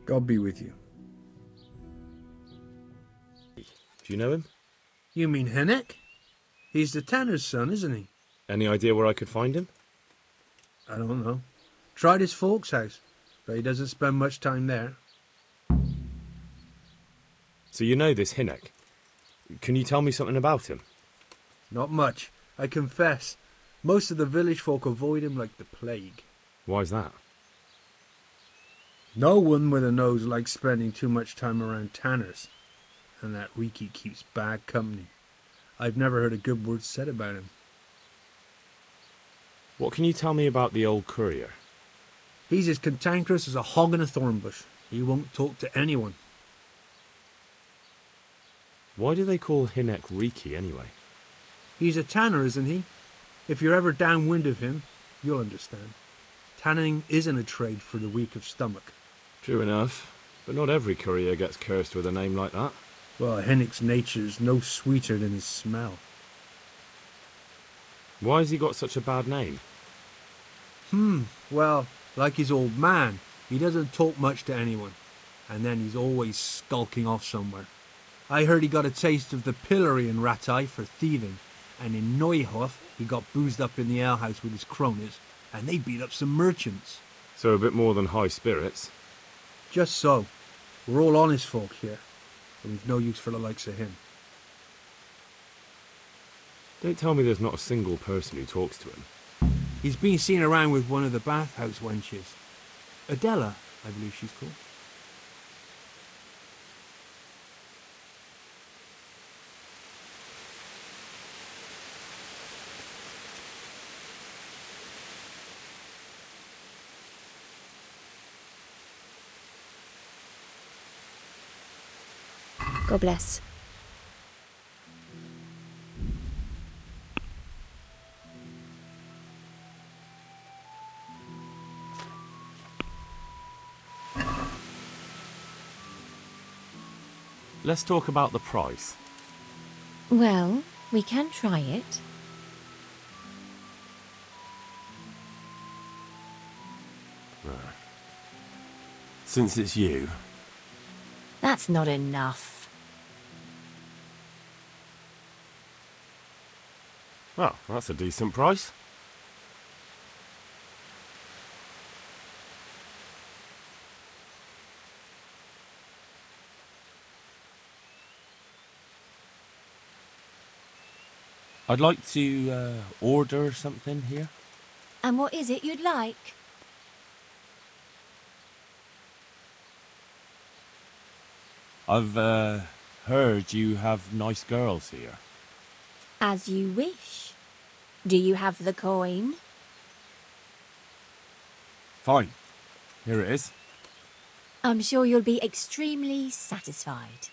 God be with you. Do you know him? You mean Hennick? He's the tanner's son, isn't he? Any idea where I could find him? I don't know. Tried his folks' house, but he doesn't spend much time there. So you know this Hinnock. Can you tell me something about him? Not much, I confess. Most of the village folk avoid him like the plague. Why's that? No one with a nose likes spending too much time around tanners. And that Riki keeps bad company. I've never heard a good word said about him. What can you tell me about the old courier? He's as cantankerous as a hog in a thorn bush. He won't talk to anyone. Why do they call Hinnock Riki anyway? He's a tanner, isn't he? If you're ever downwind of him, you'll understand. Tanning isn't a trade for the weak of stomach. True enough, but not every courier gets cursed with a name like that. Well, Hennick's nature's no sweeter than his smell. Why has he got such a bad name? Well, like his old man, he doesn't talk much to anyone. And then he's always skulking off somewhere. I heard he got a taste of the pillory in Rattay for thieving. And in Neuhof, he got boozed up in the alehouse with his cronies. And they beat up some merchants. So a bit more than high spirits. Just so. We're all honest folk here. And we've no use for the likes of him. Don't tell me there's not a single person who talks to him. He's been seen around with one of the bathhouse wenches. Adela, I believe she's called. God bless. Let's talk about the price. Well, we can try it. Since it's you. That's not enough. Well, that's a decent price. I'd like to order something here. And what is it you'd like? I've heard you have nice girls here. As you wish. Do you have the coin? Fine. Here it is. I'm sure you'll be extremely satisfied.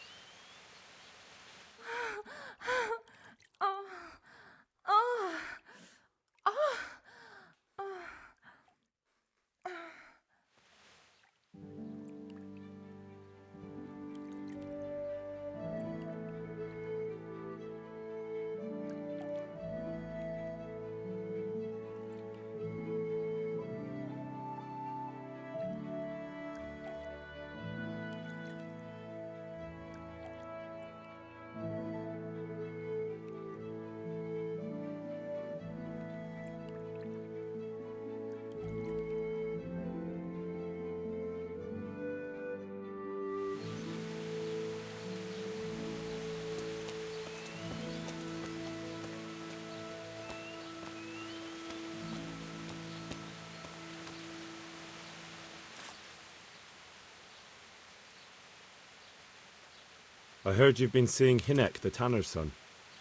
I heard you've been seeing Hinek, the tanner's son.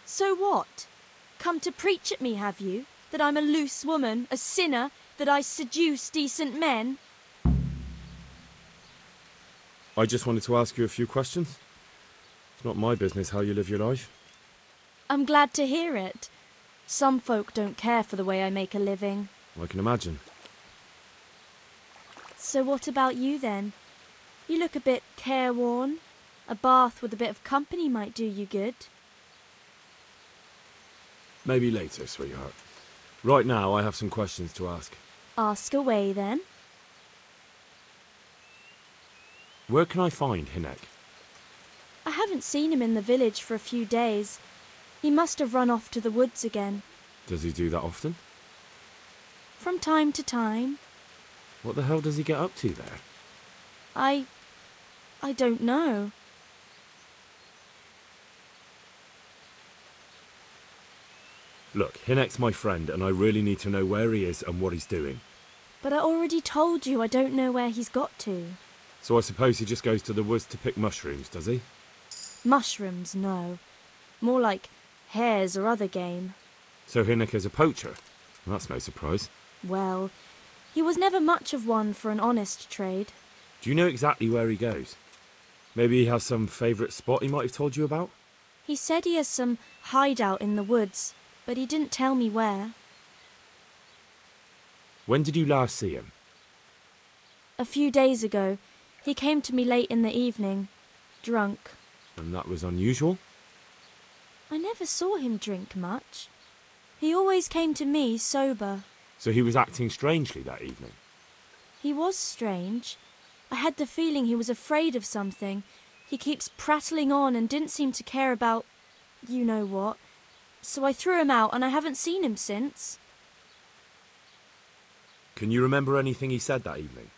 So what? Come to preach at me, have you? That I'm a loose woman, a sinner, that I seduce decent men? I just wanted to ask you a few questions. It's not my business how you live your life. I'm glad to hear it. Some folk don't care for the way I make a living. I can imagine. So what about you then? You look a bit careworn. A bath with a bit of company might do you good. Maybe later, sweetheart. Right now, I have some questions to ask. Ask away then. Where can I find Hinek? I haven't seen him in the village for a few days. He must have run off to the woods again. Does he do that often? From time to time. What the hell does he get up to there? I don't know. Look, Hinek's my friend, and I really need to know where he is and what he's doing. But I already told you I don't know where he's got to. So I suppose he just goes to the woods to pick mushrooms, does he? Mushrooms, no. More like hares or other game. So Hinek is a poacher? That's no surprise. Well, he was never much of one for an honest trade. Do you know exactly where he goes? Maybe he has some favourite spot he might have told you about? He said he has some hideout in the woods, but he didn't tell me where. When did you last see him? A few days ago. He came to me late in the evening, drunk. And that was unusual? I never saw him drink much. He always came to me sober. So he was acting strangely that evening? He was strange. I had the feeling he was afraid of something. He keeps prattling on and didn't seem to care about you know what. So I threw him out and I haven't seen him since. Can you remember anything he said that evening?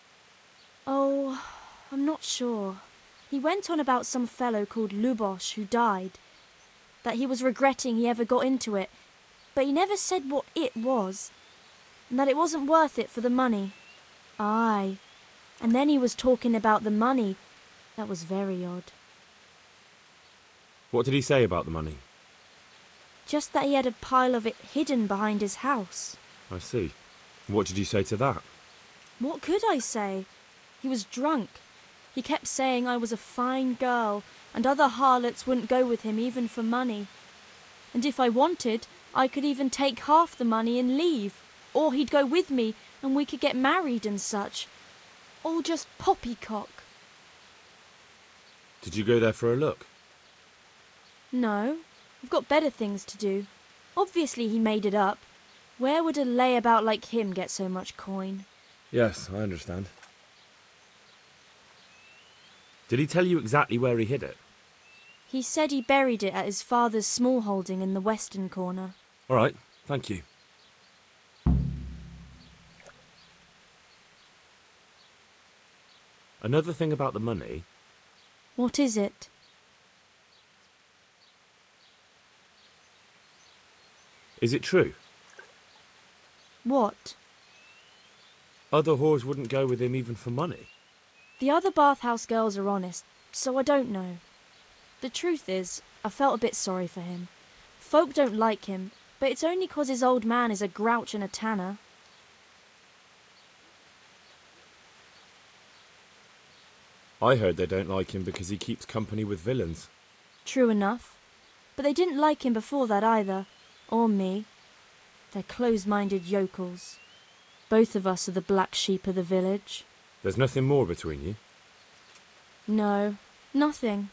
Oh, I'm not sure. He went on about some fellow called Lubosh who died. That he was regretting he ever got into it. But he never said what it was. And that it wasn't worth it for the money. Aye. And then he was talking about the money. That was very odd. What did he say about the money? Just that he had a pile of it hidden behind his house. I see. What did you say to that? What could I say? He was drunk. He kept saying I was a fine girl, and other harlots wouldn't go with him even for money. And if I wanted, I could even take half the money and leave. Or he'd go with me, and we could get married and such. All just poppycock. Did you go there for a look? No, I've got better things to do. Obviously he made it up. Where would a layabout like him get so much coin? Yes, I understand. Did he tell you exactly where he hid it? He said he buried it at his father's small holding in the western corner. All right, thank you. Another thing about the money. What is it? Is it true? What? Other whores wouldn't go with him even for money. The other bathhouse girls are honest, so I don't know. The truth is, I felt a bit sorry for him. Folk don't like him, but it's only 'cause his old man is a grouch and a tanner. I heard they don't like him because he keeps company with villains. True enough. But they didn't like him before that either. Or me. They're close-minded yokels. Both of us are the black sheep of the village. There's nothing more between you? No, nothing.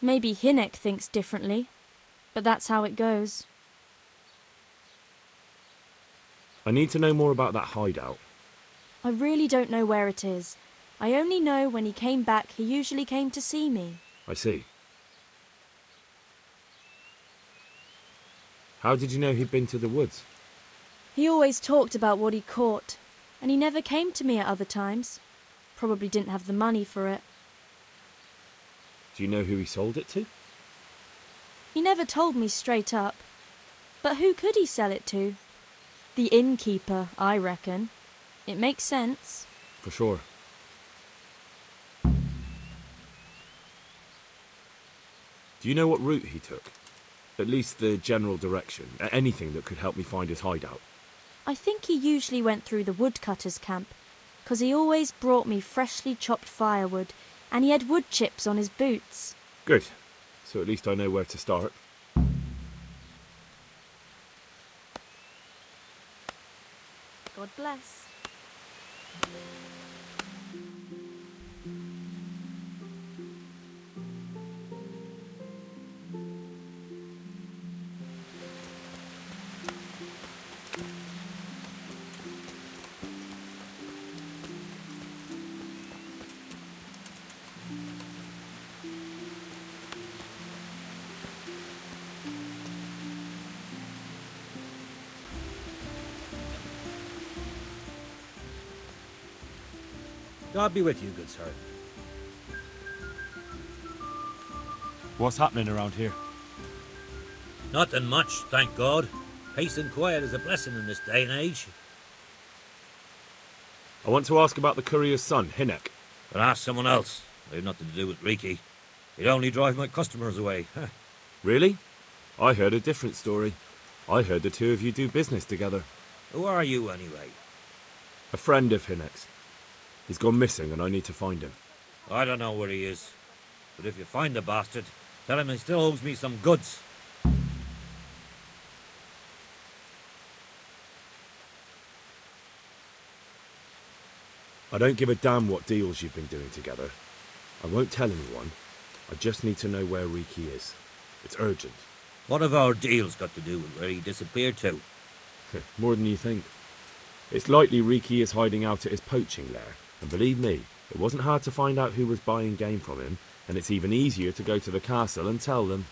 Maybe Hinek thinks differently, but that's how it goes. I need to know more about that hideout. I really don't know where it is. I only know when he came back, he usually came to see me. I see. How did you know he'd been to the woods? He always talked about what he caught, and he never came to me at other times. Probably didn't have the money for it. Do you know who he sold it to? He never told me straight up. But who could he sell it to? The innkeeper, I reckon. It makes sense. For sure. Do you know what route he took? At least the general direction. Anything that could help me find his hideout. I think he usually went through the woodcutter's camp, 'cause he always brought me freshly chopped firewood, and he had wood chips on his boots. Good. So at least I know where to start. God bless. God be with you, good sir. What's happening around here? Nothing much, thank God. Peace and quiet is a blessing in this day and age. I want to ask about the courier's son, Hinek. But ask someone else. I have nothing to do with Riki. He'd only drive my customers away. Really? I heard a different story. I heard the two of you do business together. Who are you, anyway? A friend of Hinek's. He's gone missing and I need to find him. I don't know where he is. But if you find the bastard, tell him he still owes me some goods. I don't give a damn what deals you've been doing together. I won't tell anyone. I just need to know where Riki is. It's urgent. What have our deals got to do with where he disappeared to? More than you think. It's likely Riki is hiding out at his poaching lair. And believe me, it wasn't hard to find out who was buying game from him, and it's even easier to go to the castle and tell them.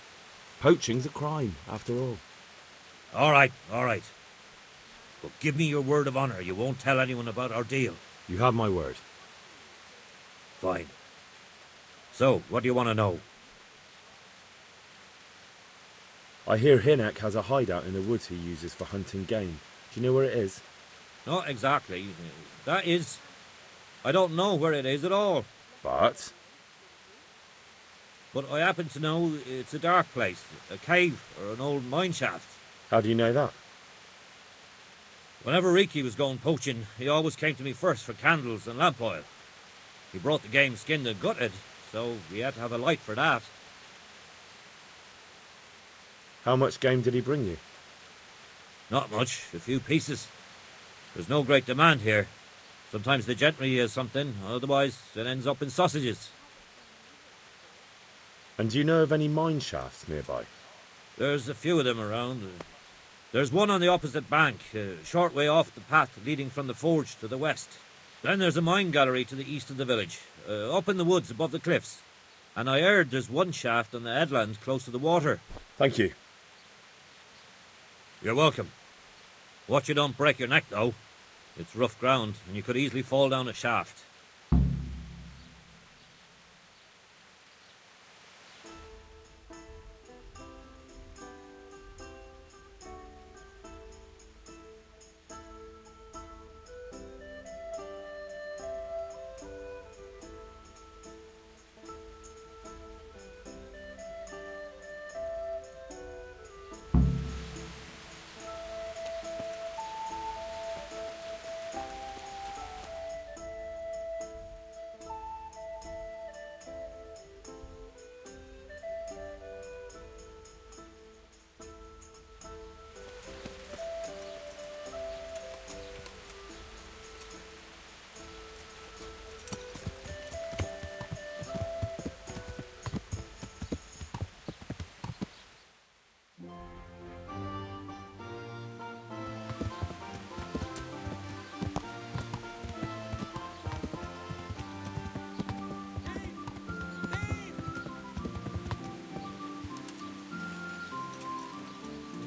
Poaching's a crime, after all. All right. But give me your word of honor you won't tell anyone about our deal. You have my word. Fine. So, what do you want to know? I hear Hinek has a hideout in the woods he uses for hunting game. Do you know where it is? Not exactly. That is... I don't know where it is at all. But But I happen to know it's a dark place, a cave or an old mine shaft. how do you know that? Whenever Riki was going poaching, he always came to me first for candles and lamp oil. He brought the game skinned and gutted, so we had to have a light for that. How much game did he bring you? Not much, a few pieces. There's no great demand here. Sometimes the gentry has something, otherwise it ends up in sausages. And do you know of any mine shafts nearby? There's a few of them around. There's one on the opposite bank, a short way off the path leading from the forge to the west. Then there's a mine gallery to the east of the village, up in the woods above the cliffs. And I heard there's one shaft on the headland close to the water. Thank you. You're welcome. Watch you don't break your neck, though. It's rough ground, and you could easily fall down a shaft.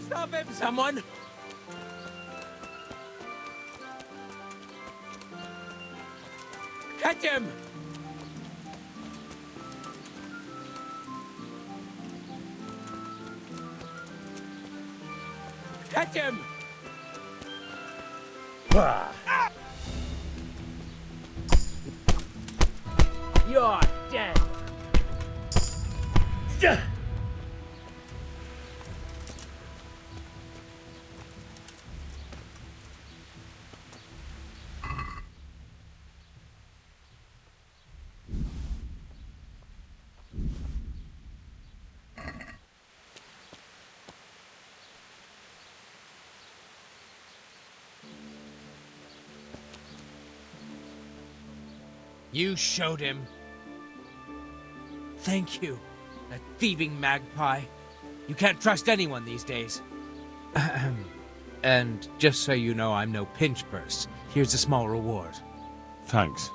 Stop him, someone! Catch him! Catch him! You're dead. You showed him. Thank you, that thieving magpie. You can't trust anyone these days. And just so you know, I'm no pinch purse. Here's a small reward. Thanks.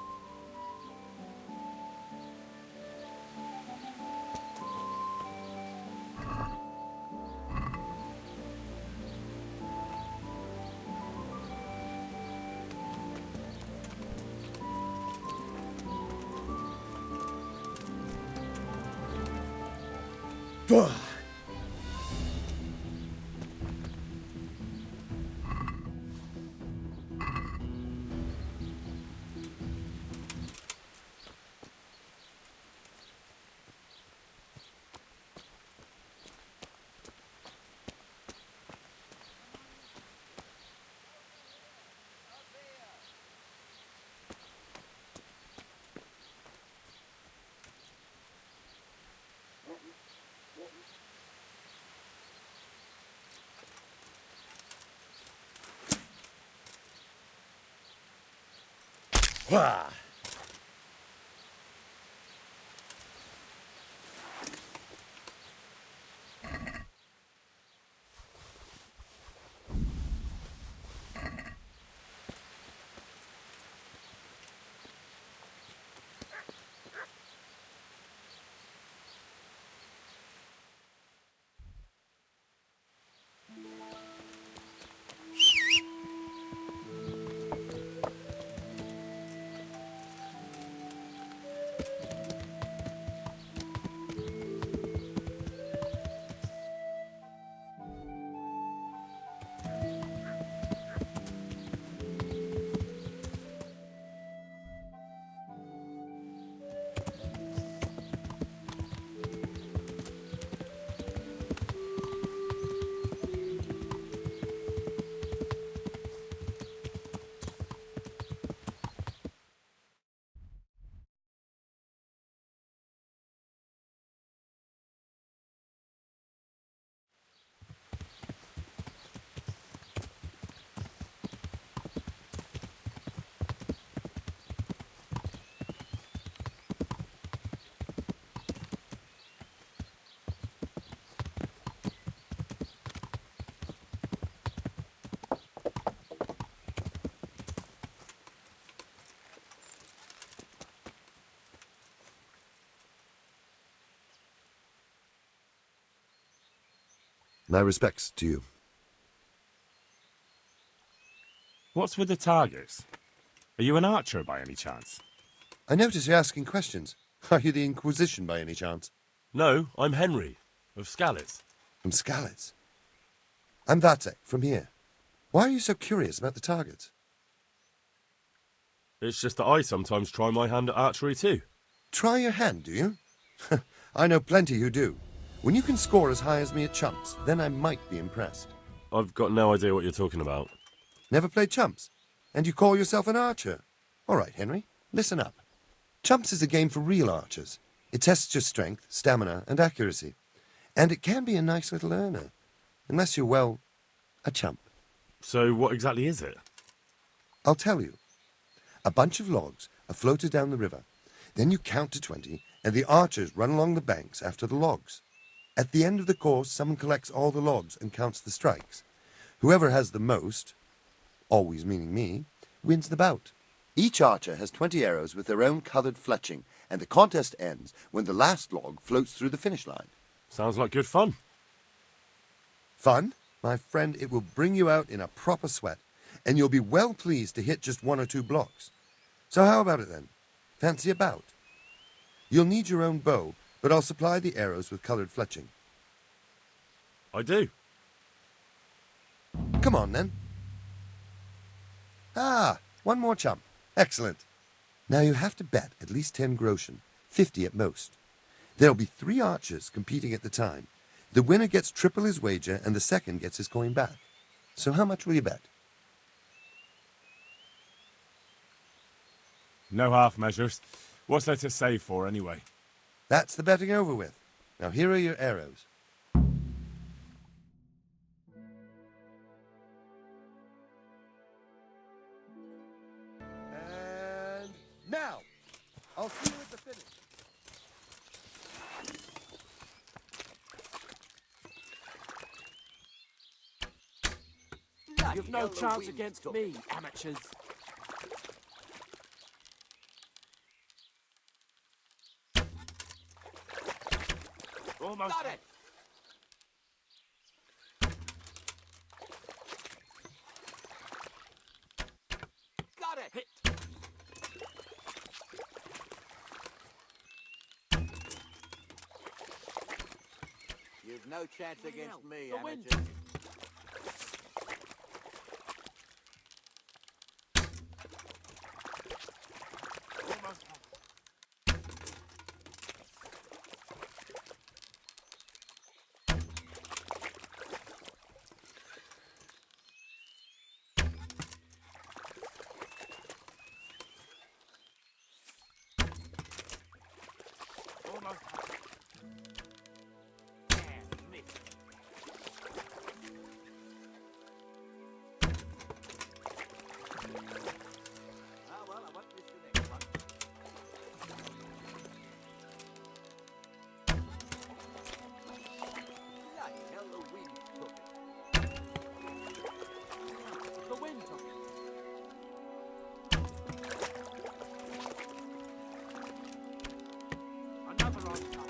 My respects to you. What's with the targets? Are you an archer by any chance? I notice you're asking questions. Are you the Inquisition by any chance? No, I'm Henry, of Skalitz. From Skalitz? I'm Vatek, from here. Why are you so curious about the targets? It's just that I sometimes try my hand at archery too. Try your hand, do you? I know plenty who do. When you can score as high as me at chumps, then I might be impressed. I've got no idea what you're talking about. Never played chumps? And you call yourself an archer? All right, Henry, listen up. Chumps is a game for real archers. It tests your strength, stamina, and accuracy. And it can be a nice little earner. Unless you're, well, a chump. So what exactly is it? I'll tell you. A bunch of logs are floated down the river. Then you count to 20, and the archers run along the banks after the logs. At the end of the course, someone collects all the logs and counts the strikes. Whoever has the most, always meaning me, wins the bout. Each archer has 20 arrows with their own coloured fletching, and the contest ends when the last log floats through the finish line. Sounds like good fun. Fun? My friend, it will bring you out in a proper sweat, and you'll be well pleased to hit just 1 or 2 blocks. So how about it then? Fancy a bout? You'll need your own bow, but I'll supply the arrows with coloured fletching. I do. Come on, then. Ah, 1 more chump. Excellent. Now you have to bet at least 10 groschen, 50 at most. There'll be 3 archers competing at the time. The winner gets triple his wager, and the second gets his coin back. So how much will you bet? No half measures. What's there to save for, anyway? That's the betting over with. Now here are your arrows. And now! I'll see you at the finish. You've no chance against me, amateurs. Almost got it. Got it. Hit. You've no chance against me, The wind. amateur. Almost had it. Almost had it. And missed. Ah, well, I won't miss the next one. Bloody hell, the wind took it. The wind took it. Another on top.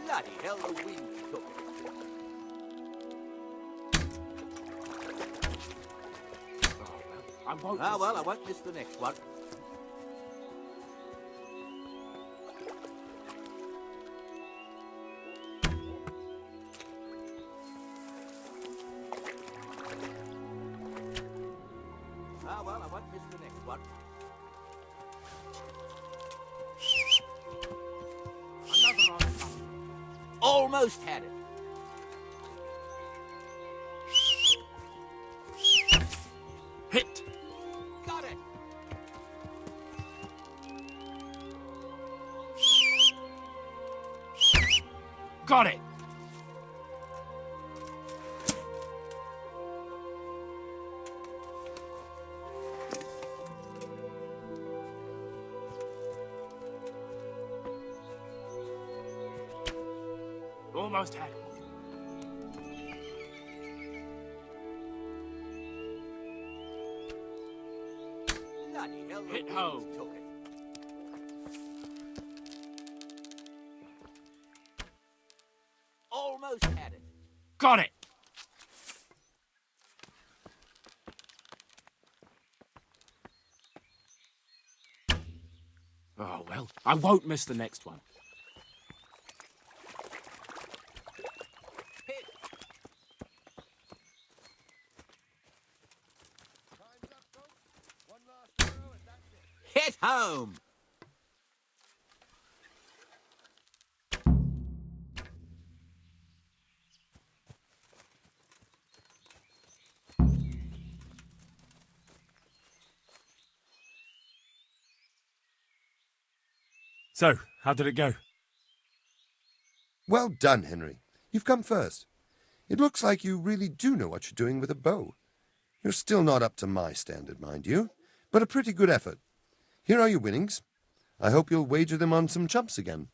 Bloody hell, the wind took it. I won't. Ah, miss well, it. I won't miss the next one. Ah, well, I won't miss the next one. Another on top. Almost had it. Hit. Got it. Got it. Almost had it. Bloody hell, the Hit wind home. took it. Almost had it. Got it. Oh, well, I won't miss the next one. Hit. Time's up, folks. One last throw and that's it. Hit home. So, how did it go? Well done, Henry. You've come first. It looks like you really do know what you're doing with a bow. You're still not up to my standard, mind you, but a pretty good effort. Here are your winnings. I hope you'll wager them on some chumps again.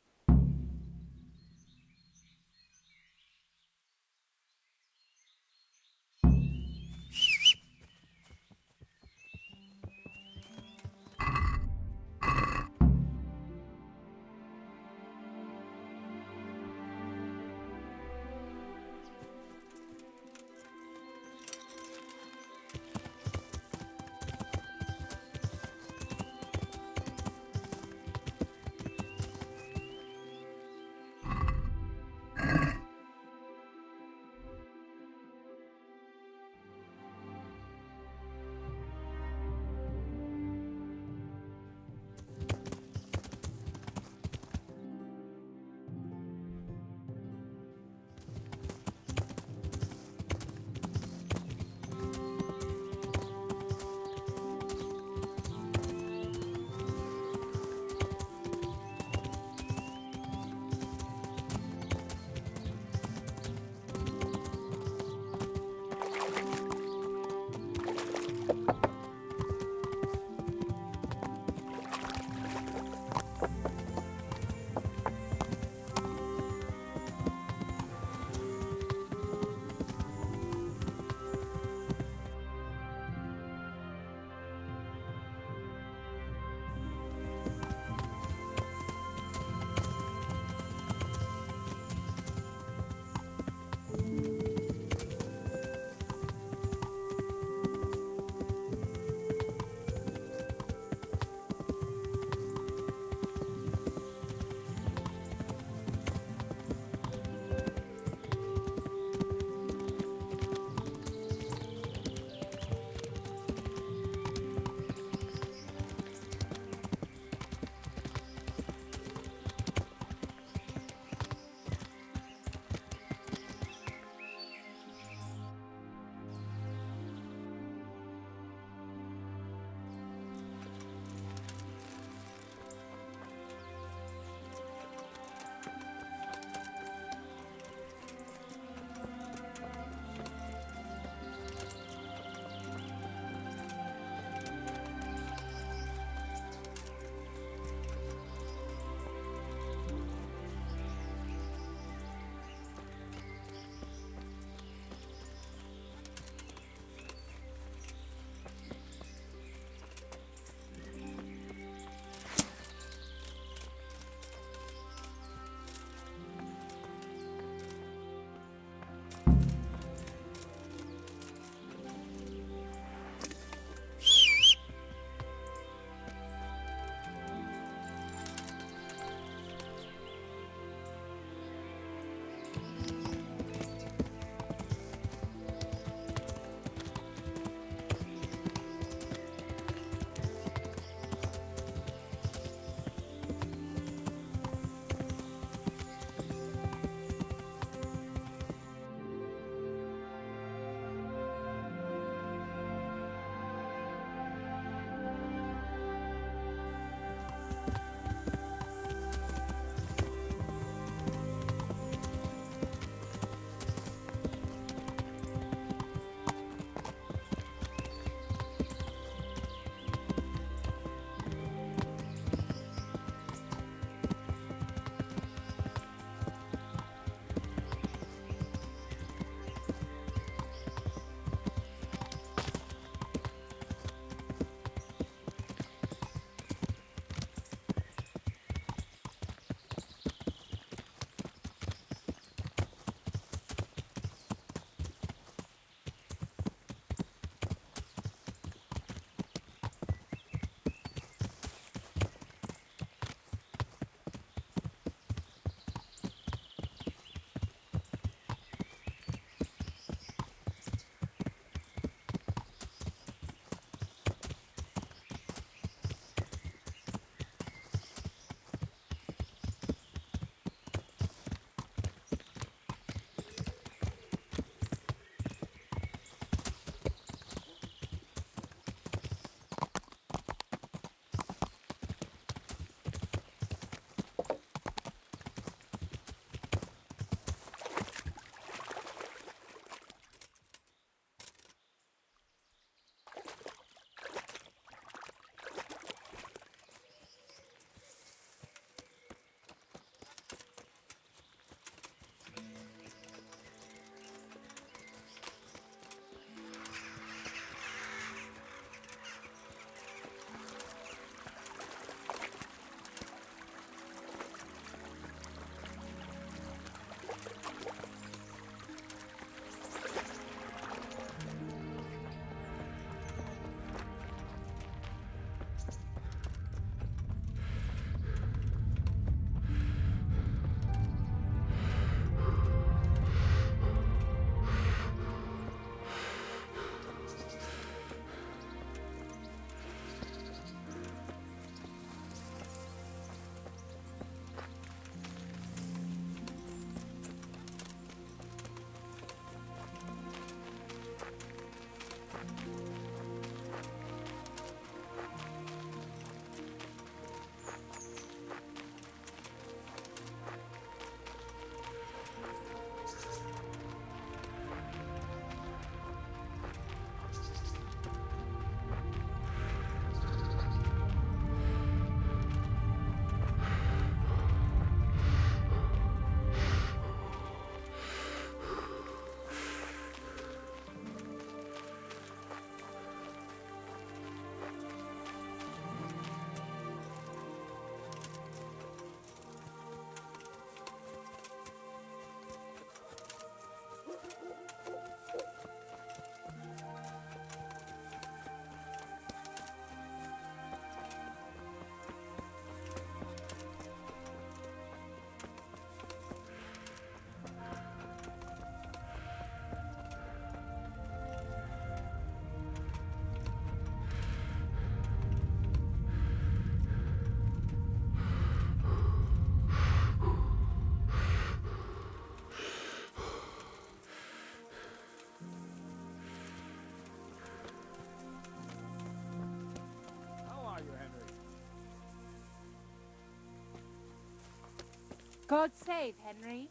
God save Henry.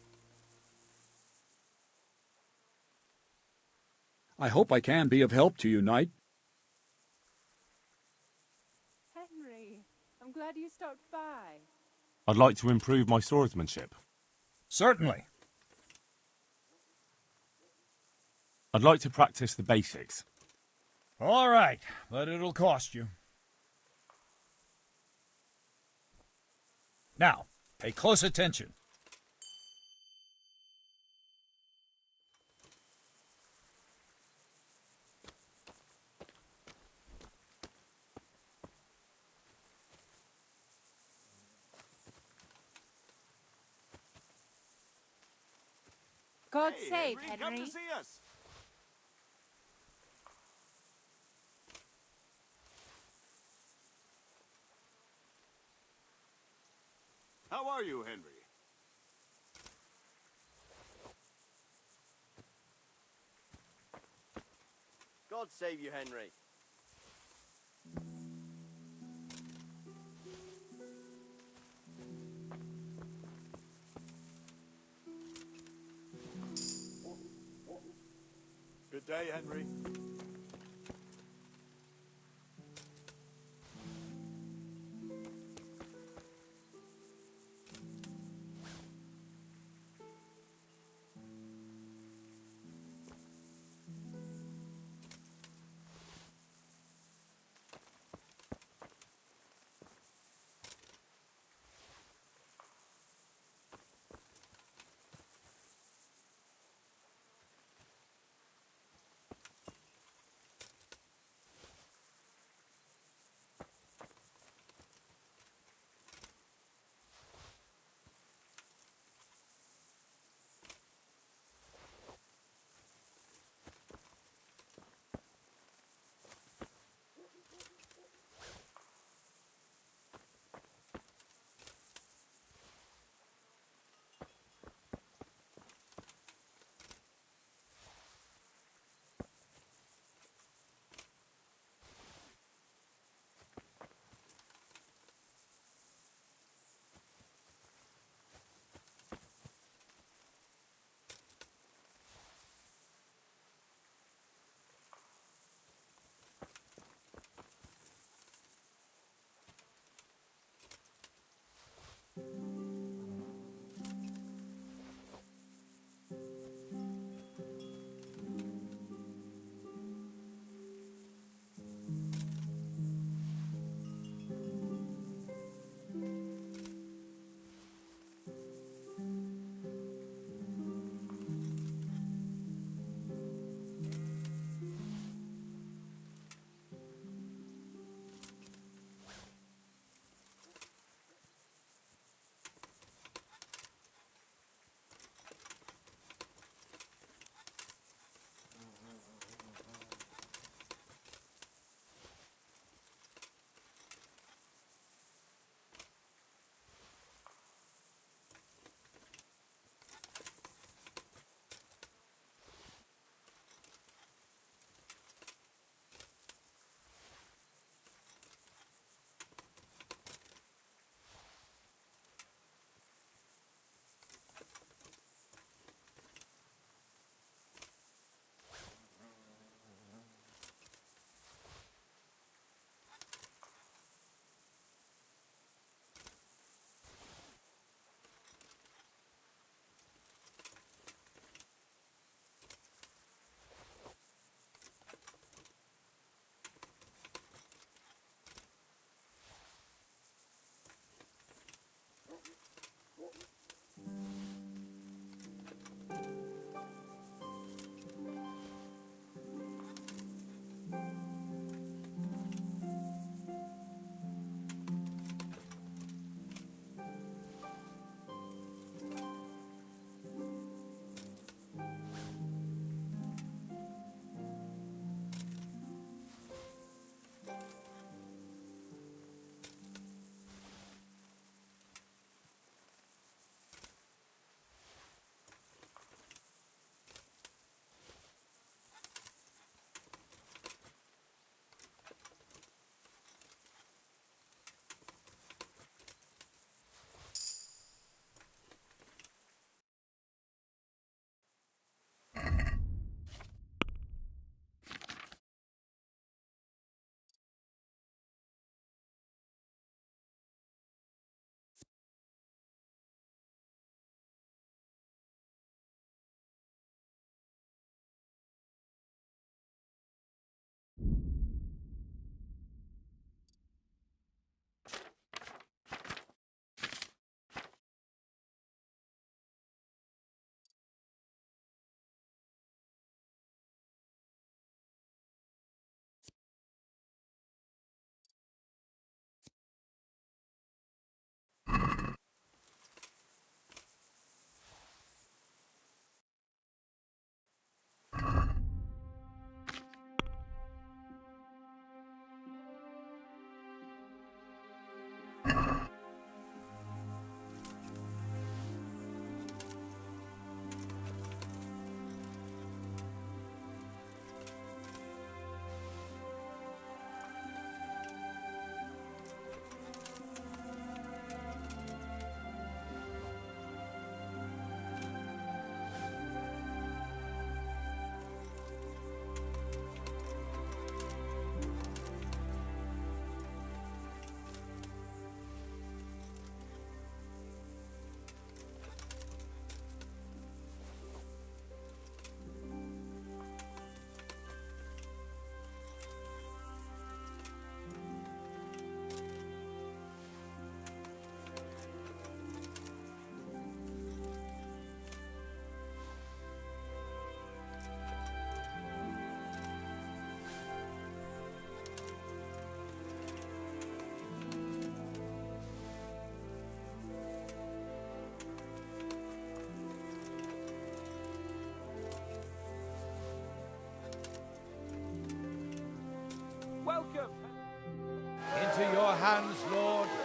I hope I can be of help to you, knight. Henry, I'm glad you stopped by. I'd like to improve my swordsmanship. Certainly. I'd like to practice the basics. All right, but it'll cost you. Now, pay close attention. God save Henry. Come to see us. How are you, Henry? God save you, Henry. Good day, Henry.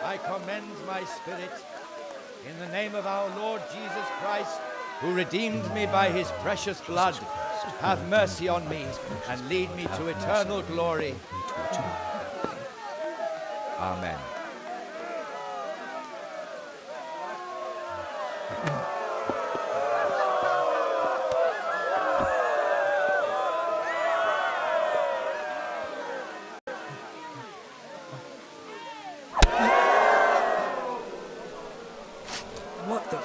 I commend my spirit in the name of our Lord Jesus Christ, who redeemed me by his precious blood. Have mercy on me and lead me to eternal glory. Amen. What the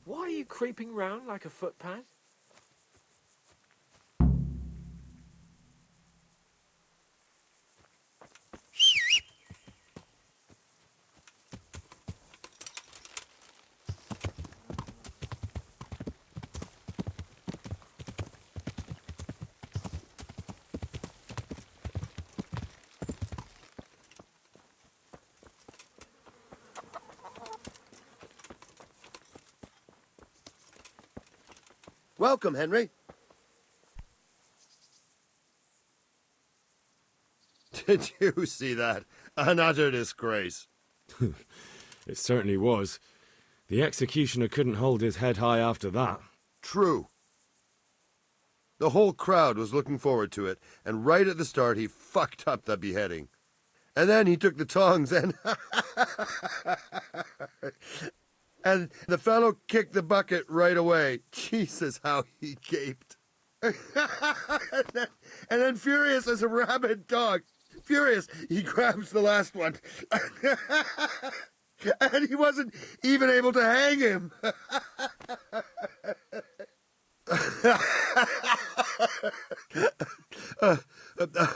Why are you creeping round like a footpad? Welcome, Henry. Did you see that? An utter disgrace. It certainly was. The executioner couldn't hold his head high after that. True. The whole crowd was looking forward to it, and right at the start he fucked up the beheading. And then he took the tongs and... and the fellow kicked the bucket right away. Jesus, how he gaped. and then furious as a rabid dog, furious, he grabs the last one. And he wasn't even able to hang him.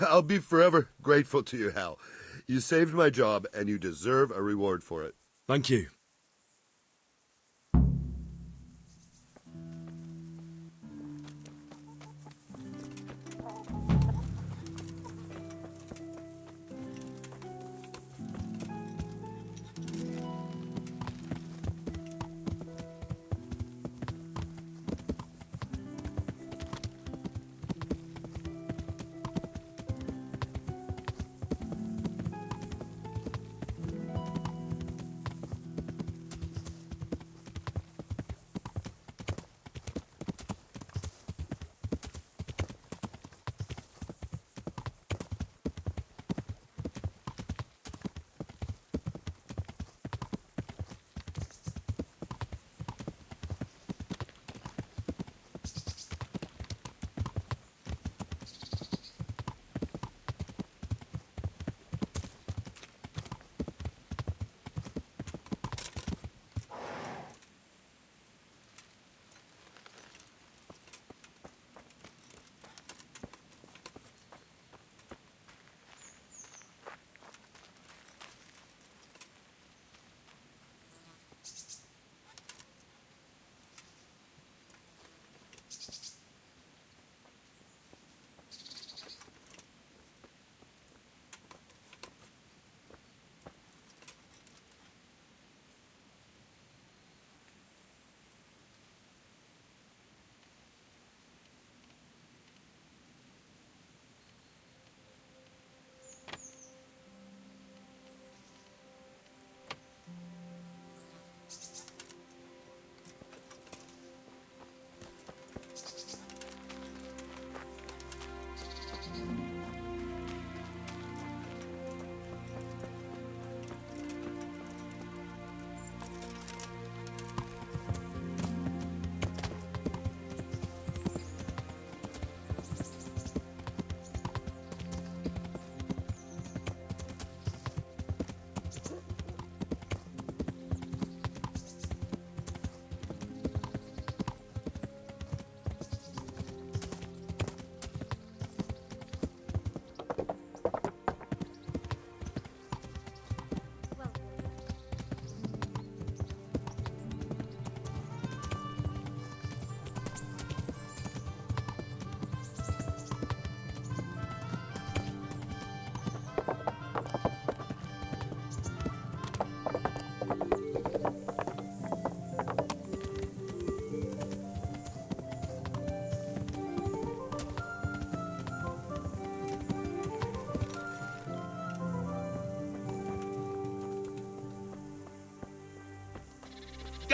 I'll be forever grateful to you, Hal. You saved my job, and you deserve a reward for it. Thank you.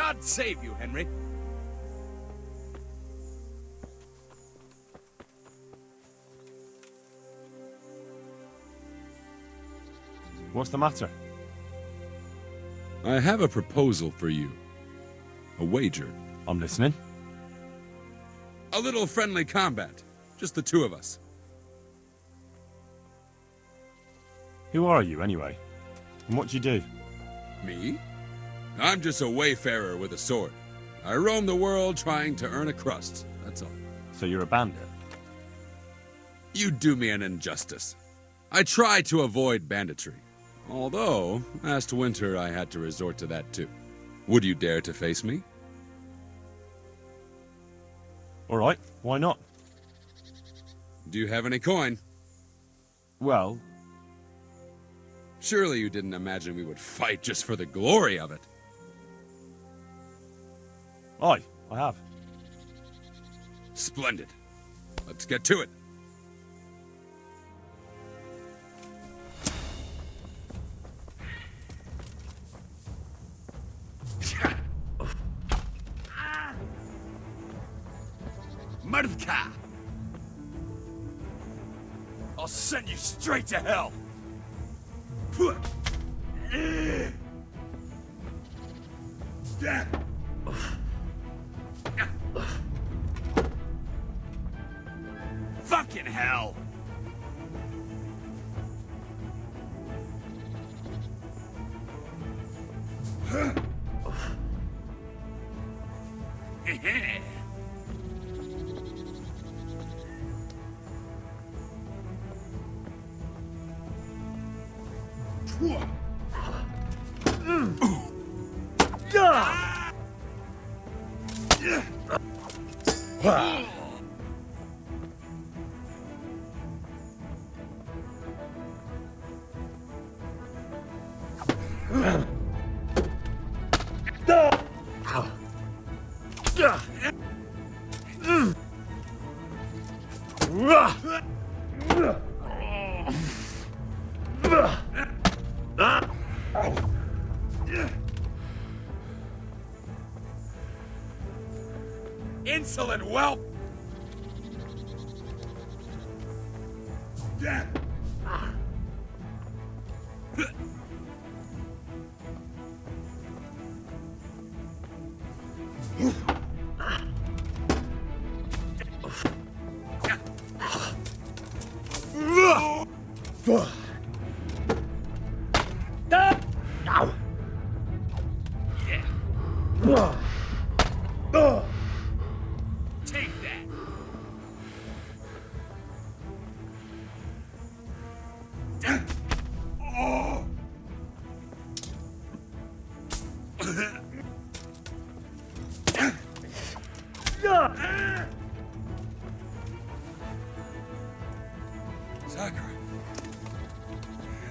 God save you, Henry. What's the matter? I have a proposal for you. A wager. I'm listening. A little friendly combat. Just the two of us. Who are you, anyway? And what do you do? Me? I'm just a wayfarer with a sword. I roam the world trying to earn a crust, that's all. So you're a bandit? You do me an injustice. I try to avoid banditry. Although, last winter I had to resort to that too. Would you dare to face me? All right, why not? Do you have any coin? Well... Surely you didn't imagine we would fight just for the glory of it. Aye, I have. Splendid. Let's get to it. Mordka! I'll send you straight to hell! Fucking hell! Insolent whelp! Take that! Sakura.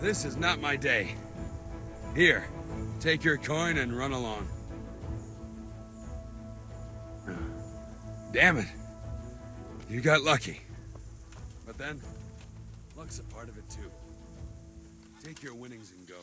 This is not my day. Here, take your coin and run along. Damn it. You got lucky. But then, luck's a part of it too. Take your winnings and go.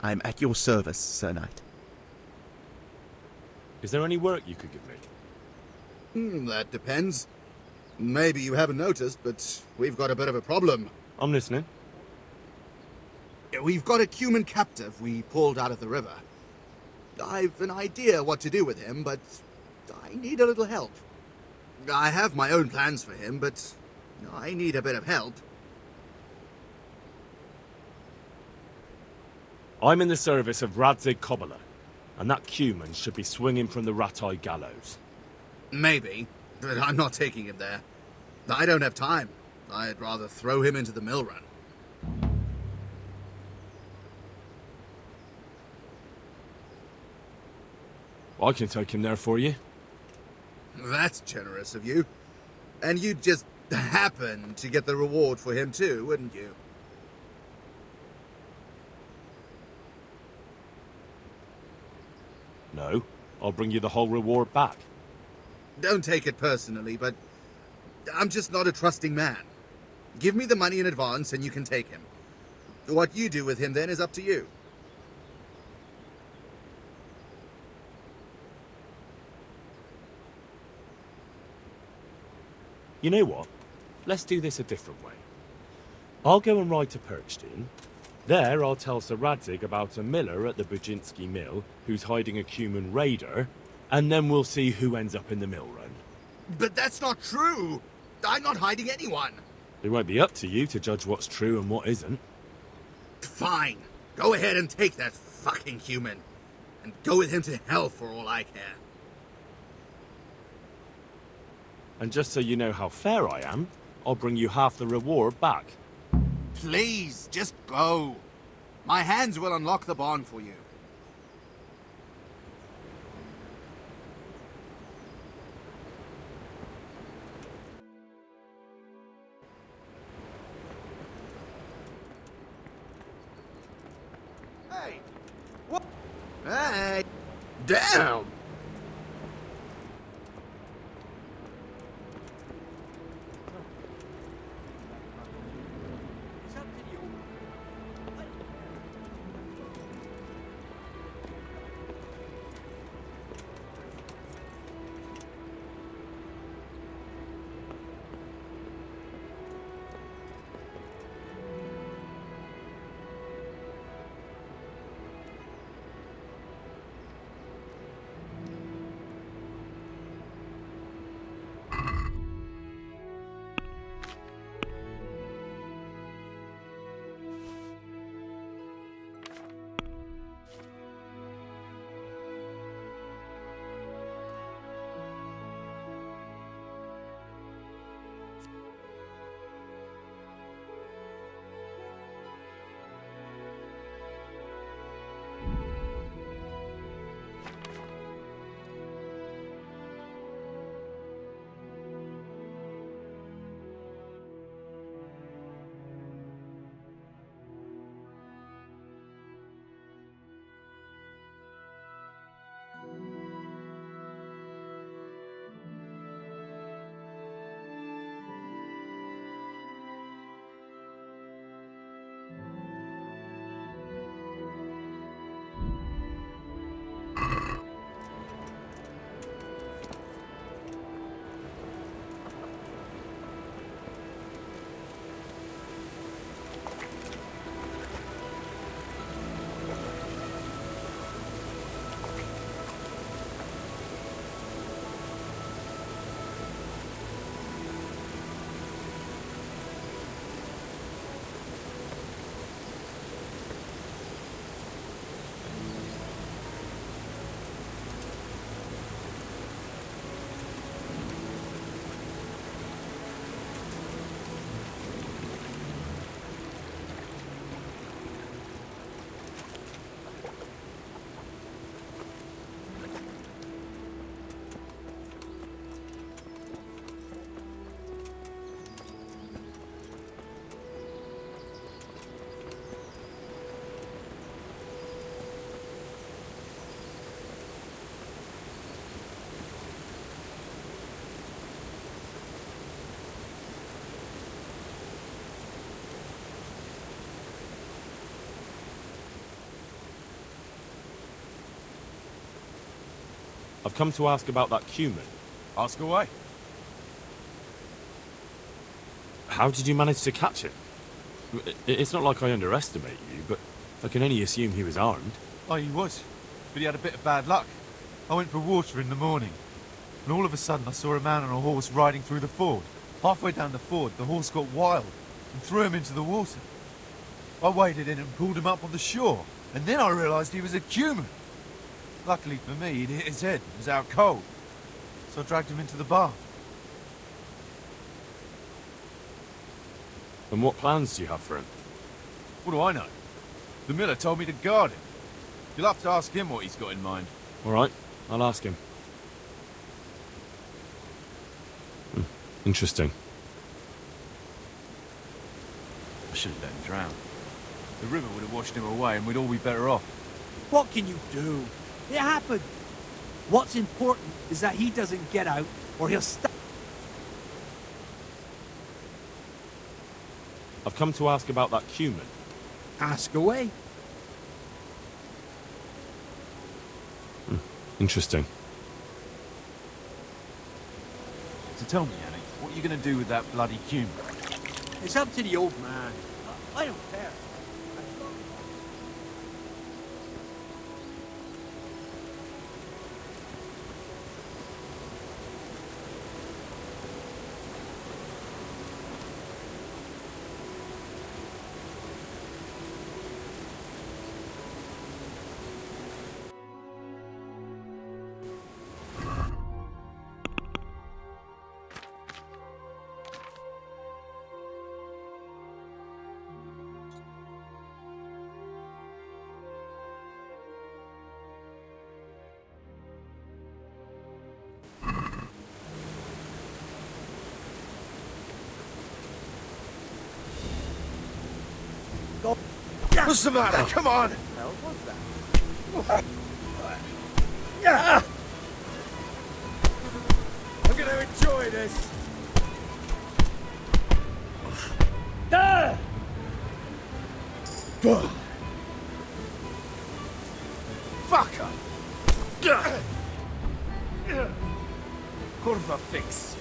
I'm at your service, Sir Knight. Is there any work you could give me? That depends. Maybe you haven't noticed, but we've got a bit of a problem. I'm listening. We've got a human captive we pulled out of the river. I've an idea what to do with him, but I need a little help. I have my own plans for him, but I need a bit of help. I'm in the service of Radzig Cobbler, and that human should be swinging from the Rat-Eye gallows. Maybe, but I'm not taking him there. I don't have time. I'd rather throw him into the mill run. I can take him there for you. That's generous of you. And you'd just happen to get the reward for him too, wouldn't you? No, I'll bring you the whole reward back. Don't take it personally, but I'm just not a trusting man. Give me the money in advance and you can take him. What you do with him then is up to you. You know what? Let's do this a different way. I'll go and ride to Perchton. There I'll tell Sir Radzig about a miller at the Bujinski mill who's hiding a human raider, and then we'll see who ends up in the mill run. But that's not true! I'm not hiding anyone! It won't be up to you to judge what's true and what isn't. Fine. Go ahead and take that fucking human. And go with him to hell for all I care. And just so you know how fair I am, I'll bring you half the reward back. Please, just go. My hands will unlock the barn for you. Hey! What? Hey! Damn! I've come to ask about that cumin. Ask away. How did you manage to catch it? It's not like I underestimate you, but I can only assume he was armed. Oh, he was. But he had a bit of bad luck. I went for water in the morning, and all of a sudden I saw a man on a horse riding through the ford. Halfway down the ford, the horse got wild and threw him into the water. I waded in and pulled him up on the shore, and then I realised he was a cumin. Luckily for me, he'd hit his head and was out cold, so I dragged him into the barn. And what plans do you have for him? What do I know? The miller told me to guard him. You'll have to ask him what he's got in mind. All right, I'll ask him. Interesting. I should have let him drown. The river would have washed him away and we'd all be better off. What can you do? It happened. What's important is that he doesn't get out, or he'll stop. I've come to ask about that cumin. Ask away. Interesting. So tell me, Annie, what are you going to do with that bloody cumin? It's up to the old man. I don't care. What's the matter? Come on! Hell was that? I'm gonna enjoy this! Fucker! Kurva fix.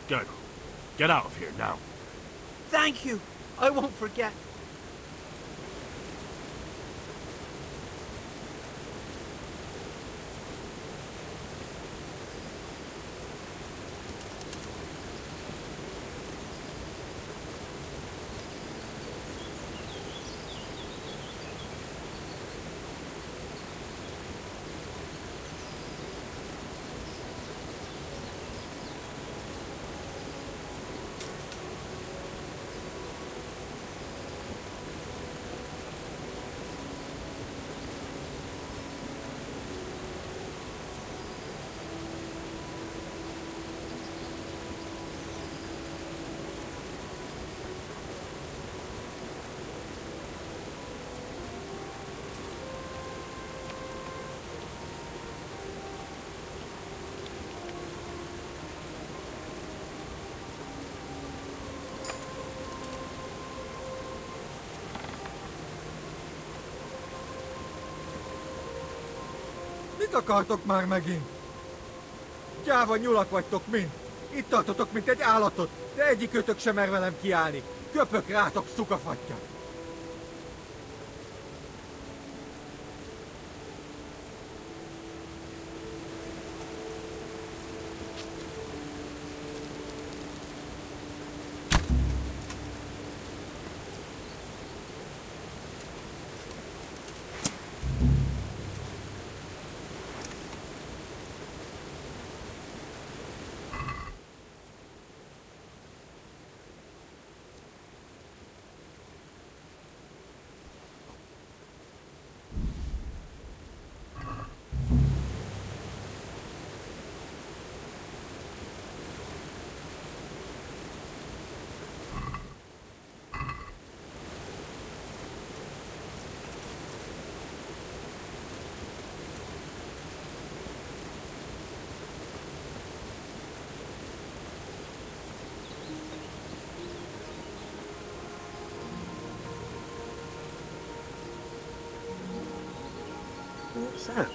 Go. Get out of here now. Thank you. I won't forget. Mit akartok már megint? Gyáva nyulak vagytok mind. Itt tartotok, mint egy állatot, de egyikőtök sem mer velem kiállni. Köpök rátok, szukafattyák. What's that?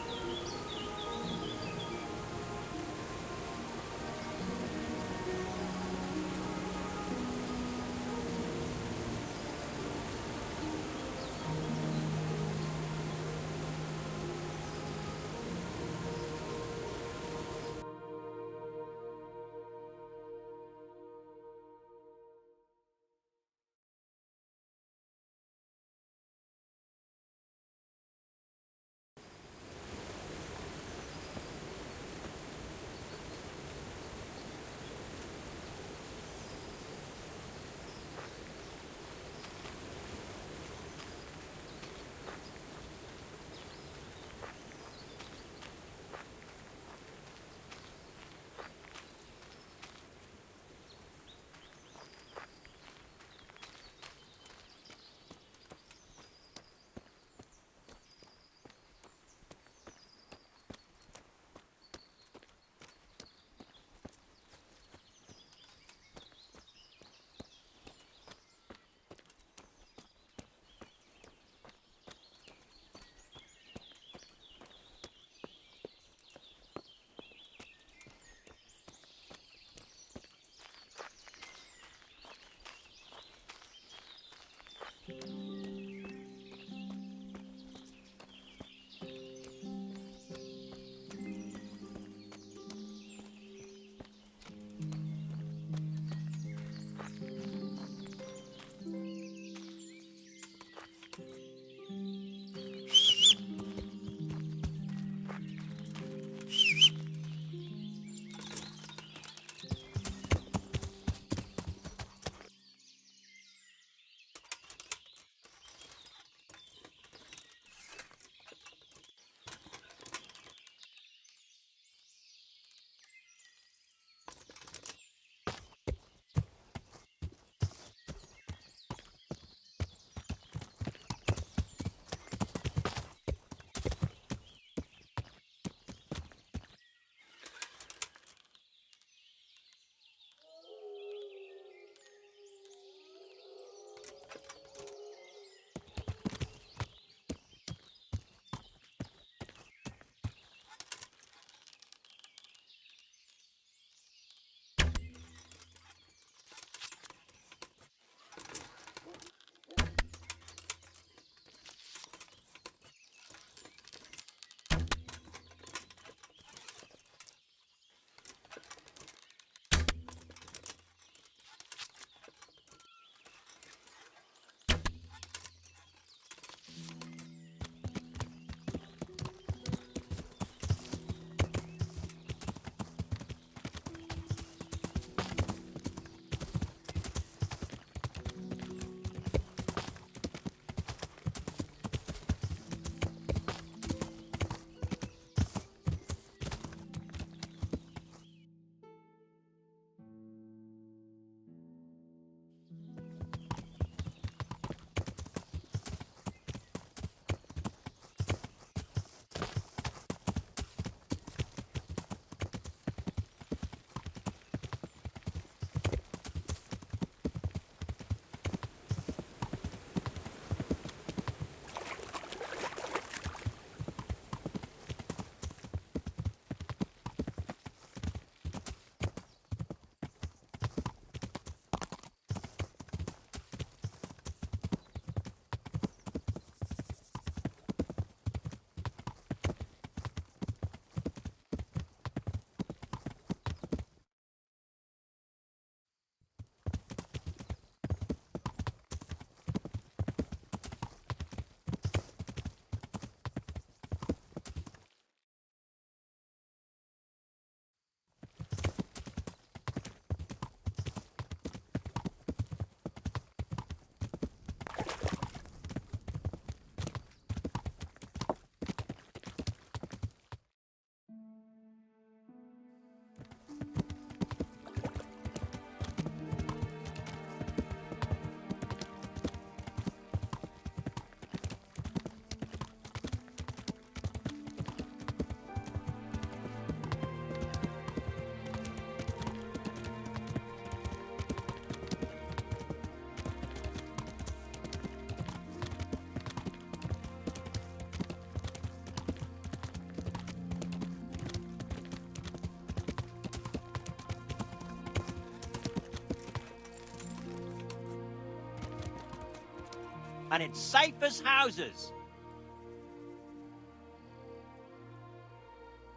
and it's safe as houses.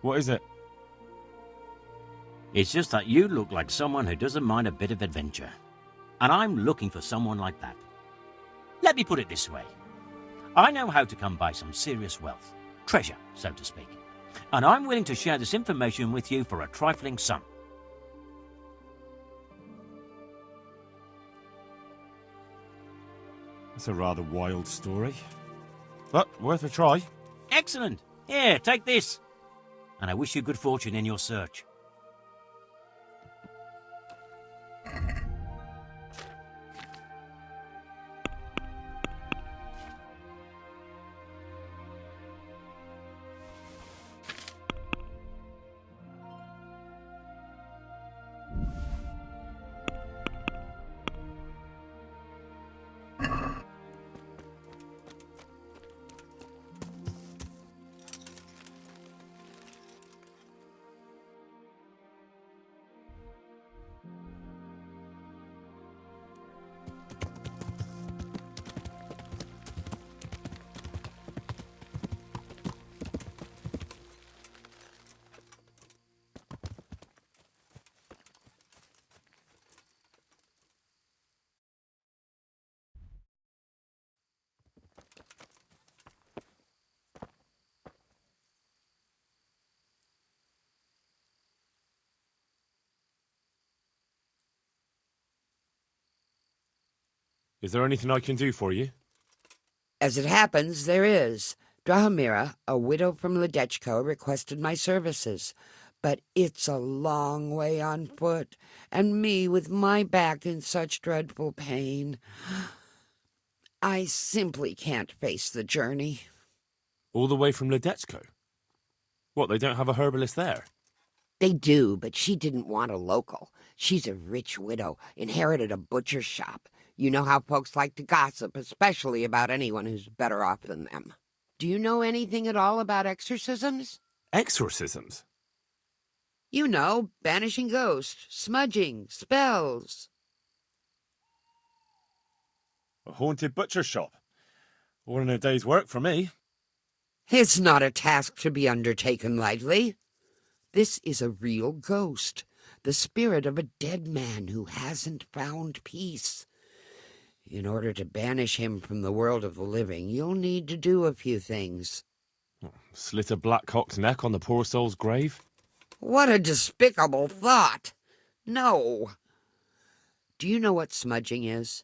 What is it? It's just that you look like someone who doesn't mind a bit of adventure. And I'm looking for someone like that. Let me put it this way. I know how to come by some serious wealth. Treasure, so to speak. And I'm willing to share this information with you for a trifling sum. That's a rather wild story. But worth a try. Excellent. Here, take this. And I wish you good fortune in your search. Is there anything I can do for you? As it happens, there is. Drahomira, a widow from Ledechko, requested my services. But it's a long way on foot, and me with my back in such dreadful pain. I simply can't face the journey. All the way from Ledechko? What, they don't have a herbalist there? They do, but she didn't want a local. She's a rich widow, inherited a butcher's shop. You know how folks like to gossip, especially about anyone who's better off than them. Do you know anything at all about exorcisms? Exorcisms? You know, banishing ghosts, smudging, spells. A haunted butcher shop. All in a day's work for me. It's not a task to be undertaken lightly. This is a real ghost, the spirit of a dead man who hasn't found peace. In order to banish him from the world of the living, you'll need to do a few things. Slit a black cock's neck on the poor soul's grave? What a despicable thought! No. Do you know what smudging is?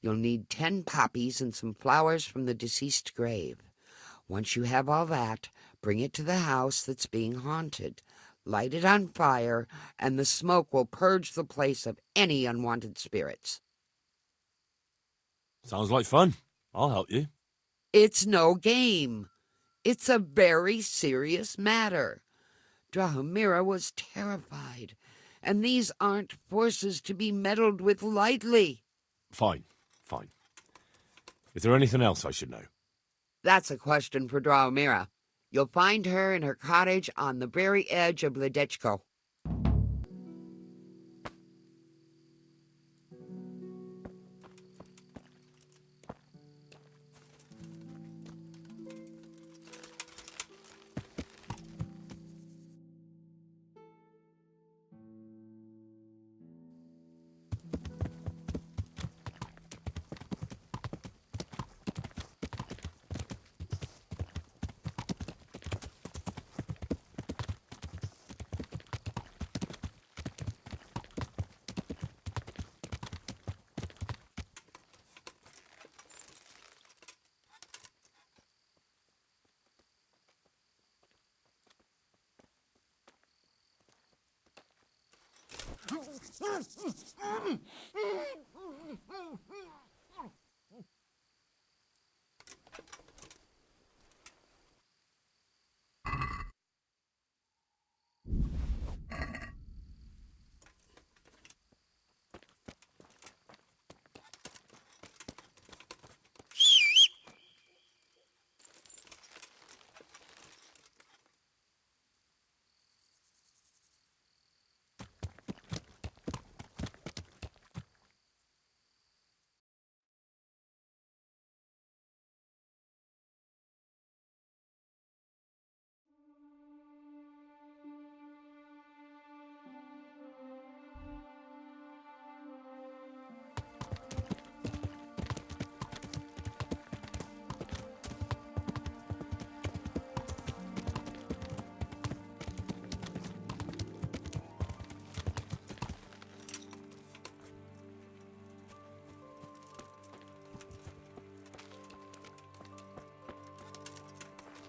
You'll need 10 poppies and some flowers from the deceased grave. Once you have all that, bring it to the house that's being haunted. Light it on fire, and the smoke will purge the place of any unwanted spirits. Sounds like fun. I'll help you. It's no game. It's a very serious matter. Drahomira was terrified, and these aren't forces to be meddled with lightly. Fine. Is there anything else I should know? That's a question for Drahomira. You'll find her in her cottage on the very edge of Ledechko.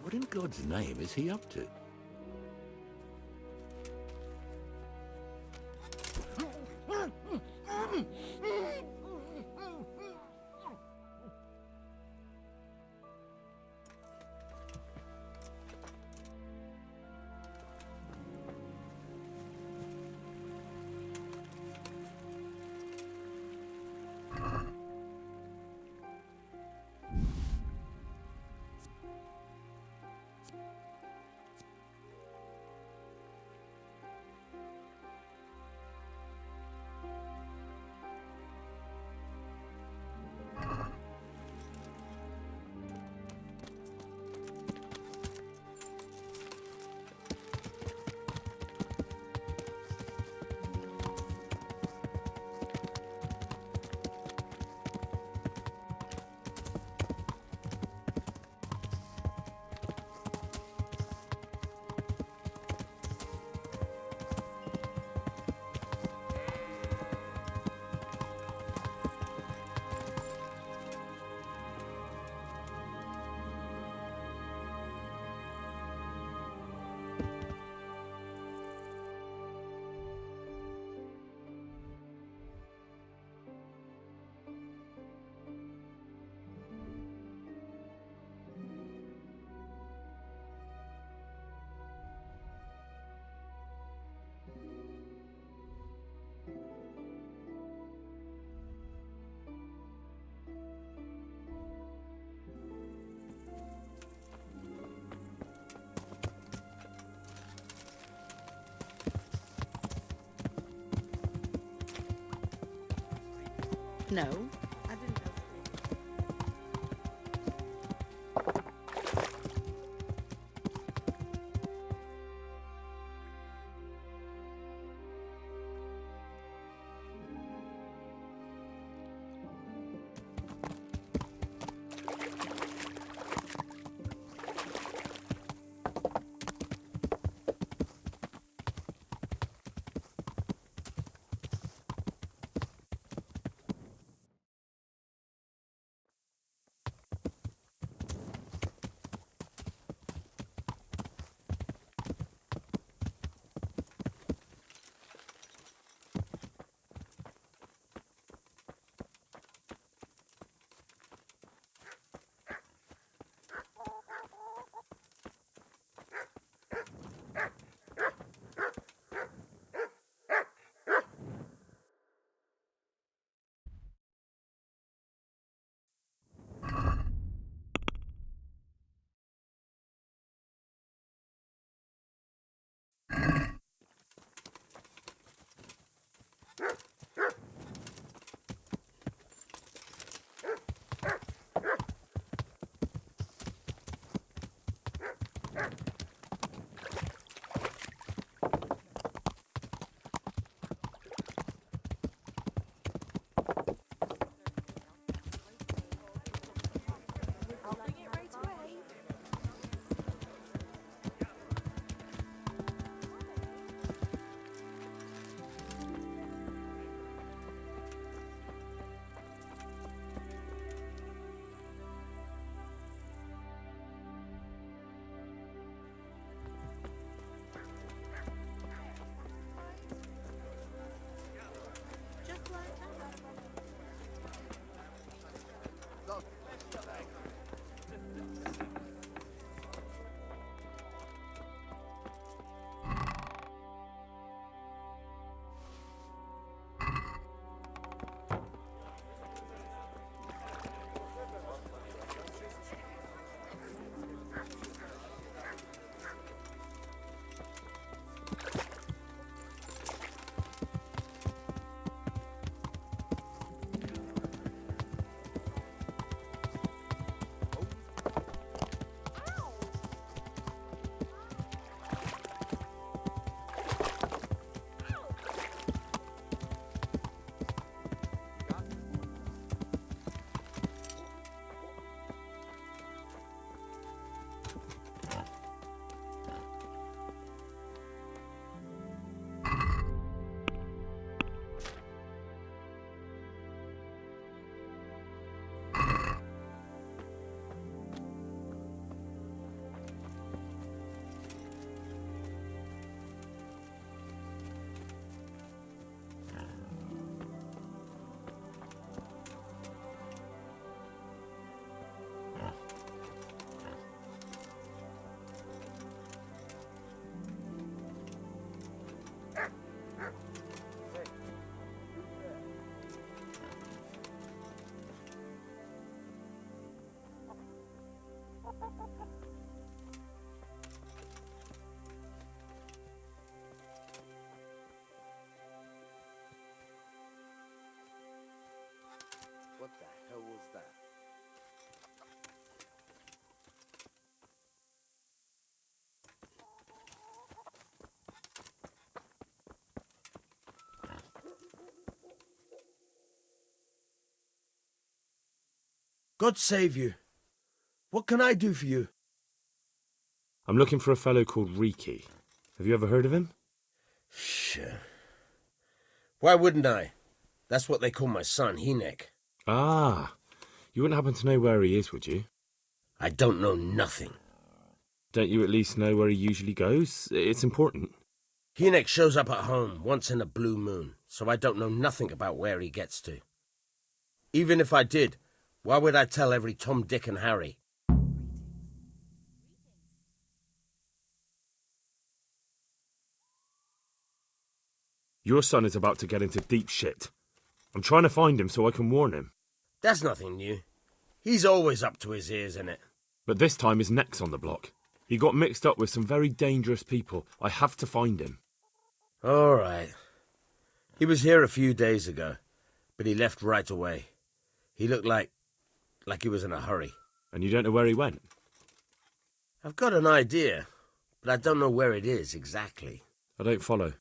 What in God's name is he up to? No, What the hell was that? God save you. What can I do for you? I'm looking for a fellow called Riki. Have you ever heard of him? Sure. Why wouldn't I? That's what they call my son, Hynek. Ah, you wouldn't happen to know where he is, would you? I don't know nothing. Don't you at least know where he usually goes? It's important. Hynek shows up at home once in a blue moon, so I don't know nothing about where he gets to. Even if I did, why would I tell every Tom, Dick and Harry? Your son is about to get into deep shit. I'm trying to find him so I can warn him. That's nothing new. He's always up to his ears in it. But this time his neck's on the block. He got mixed up with some very dangerous people. I have to find him. All right. He was here a few days ago, but he left right away. He looked like he was in a hurry. And you don't know where he went? I've got an idea, but I don't know where it is exactly. I don't follow.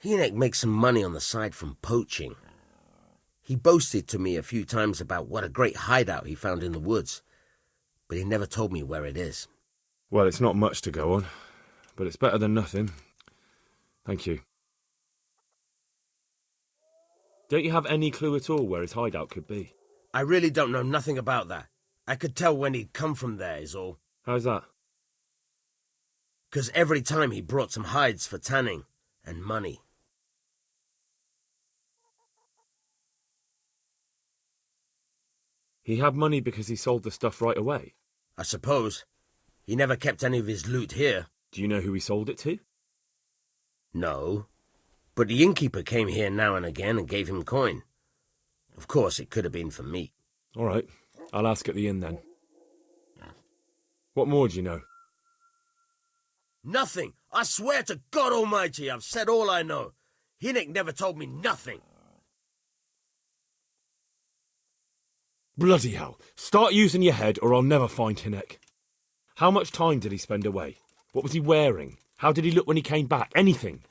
Hynek makes some money on the side from poaching. He boasted to me a few times about what a great hideout he found in the woods, but he never told me where it is. Well, it's not much to go on, but it's better than nothing. Thank you. Don't you have any clue at all where his hideout could be? I really don't know nothing about that. I could tell when he'd come from there, is all. How's that? 'Cause every time he brought some hides for tanning and money. He had money because he sold the stuff right away? I suppose. He never kept any of his loot here. Do you know who he sold it to? No. But the innkeeper came here now and again and gave him coin. Of course, it could have been for meat. All right. I'll ask at the inn then. What more do you know? Nothing. I swear to God Almighty, I've said all I know. Hynek never told me nothing. Bloody hell. Start using your head or I'll never find Hynek. How much time did he spend away? What was he wearing? How did he look when he came back? Anything?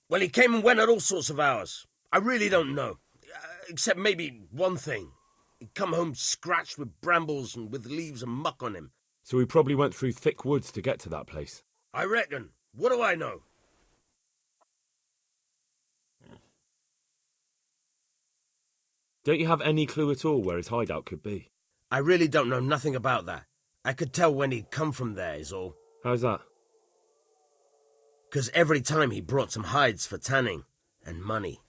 Well, he came and went at all sorts of hours. I really don't know. Except maybe one thing. He'd come home scratched with brambles and with leaves and muck on him. So he probably went through thick woods to get to that place. I reckon. What do I know? Don't you have any clue at all where his hideout could be? I really don't know nothing about that. I could tell when he'd come from there, is all. How's that? 'Cause every time he brought some hides for tanning and money.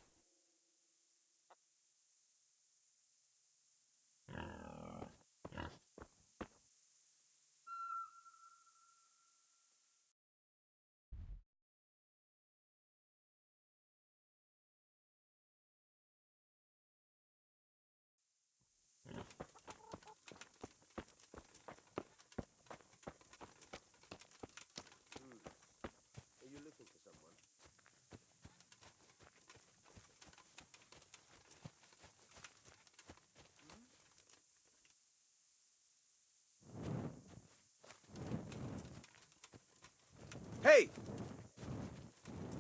Hey!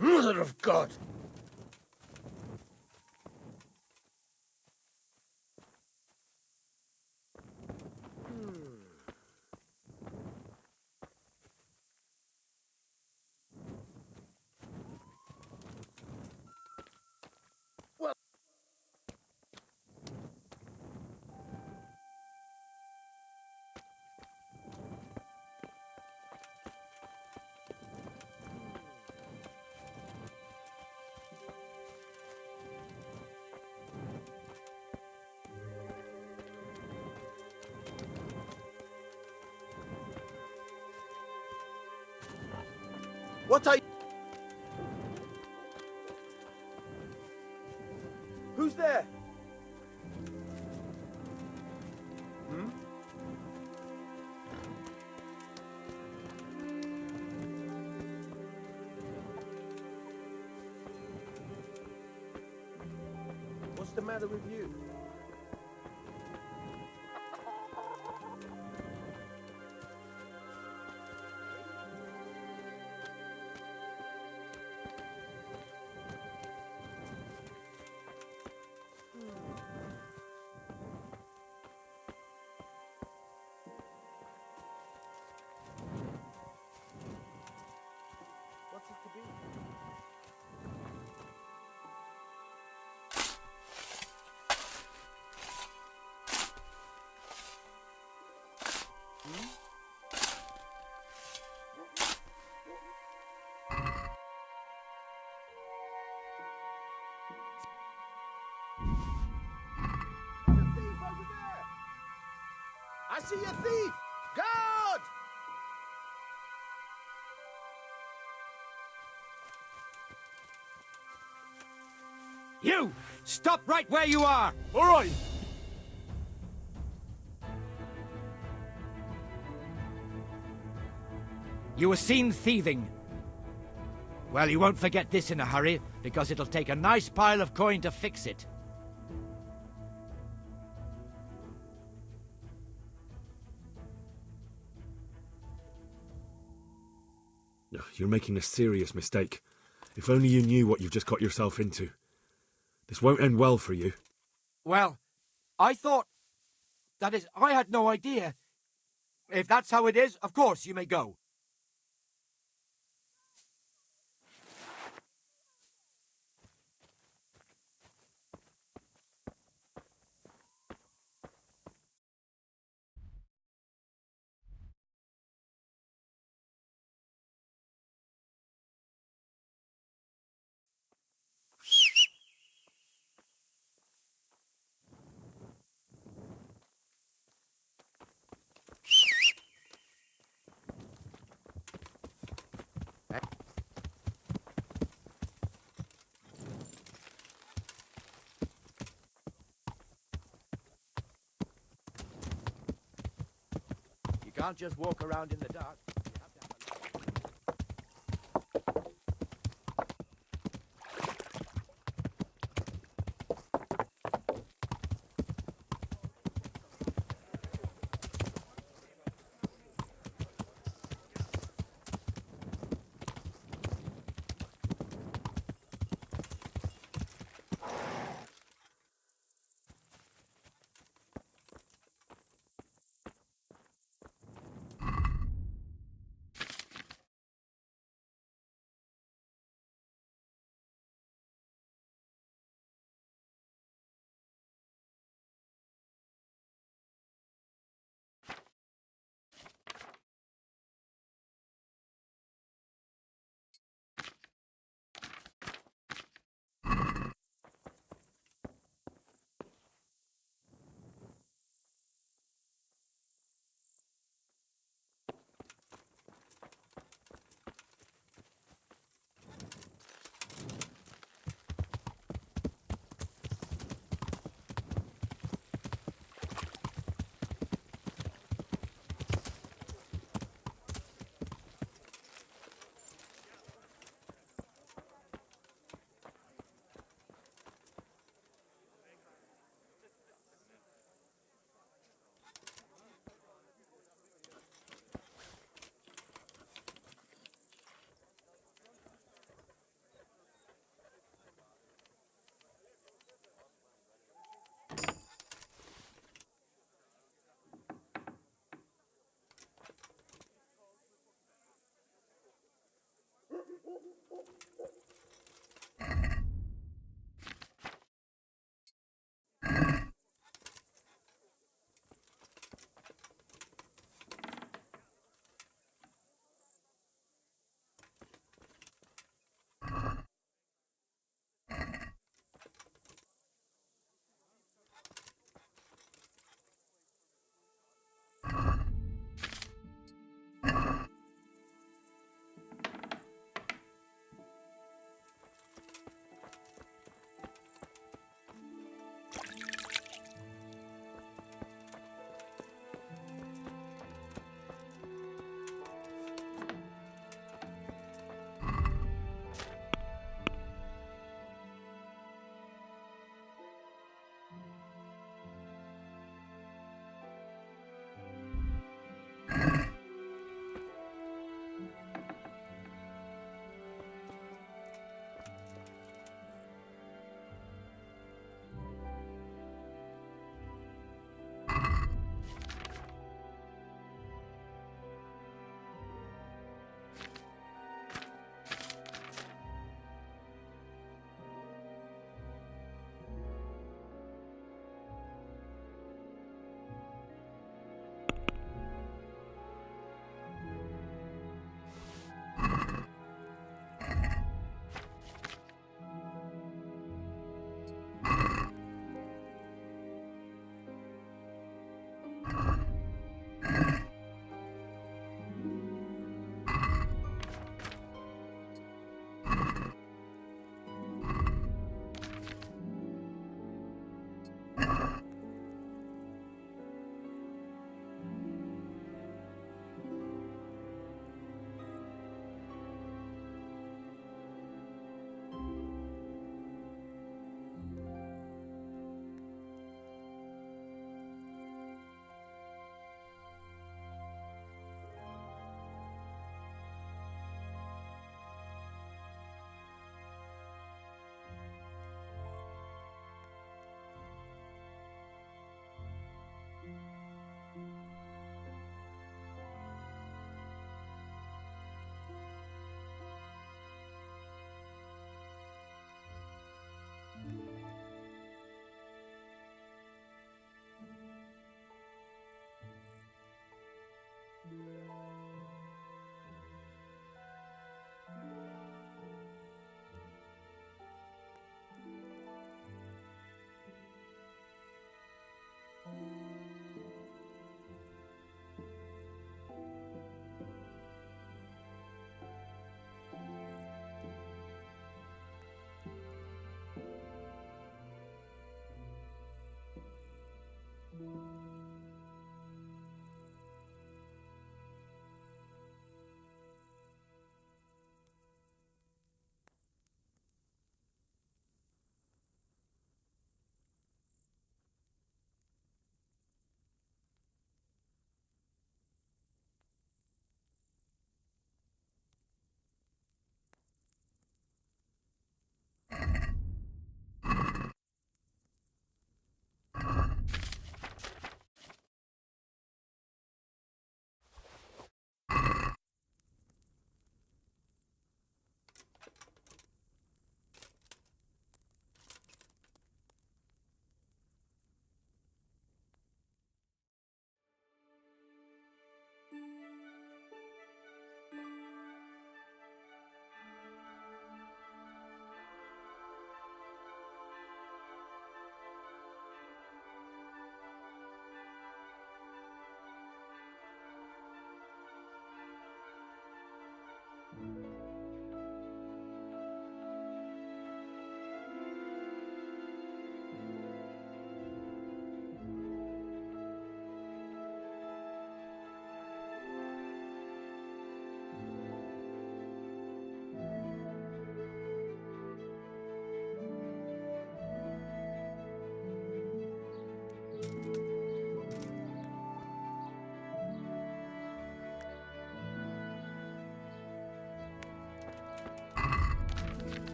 Mother of God! What are you... Who's there? Hmm? matter with you? What's it to be? I see a thief! Guard! You! Stop right where you are! All right. You were seen thieving. Well, you won't forget this in a hurry, because it'll take a nice pile of coin to fix it. You're making a serious mistake. If only you knew what you've just got yourself into. This won't end well for you. Well, I thought... That is, I had no idea. If that's how it is, of course you may go. You can't just walk around in the dark. You have to have a light.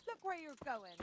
Look where you're going.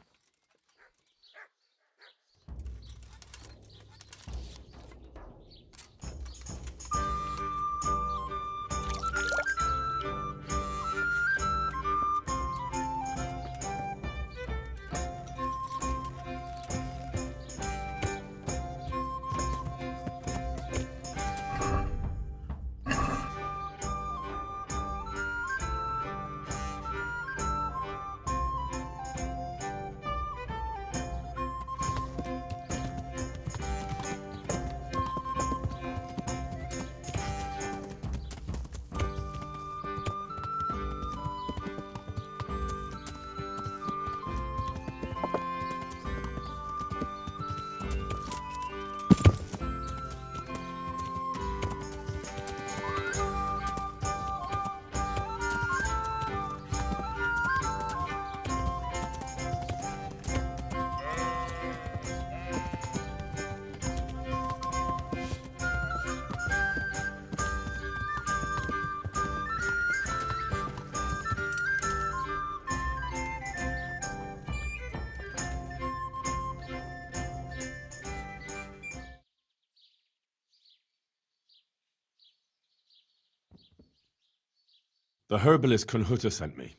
The herbalist Kunhuta sent me.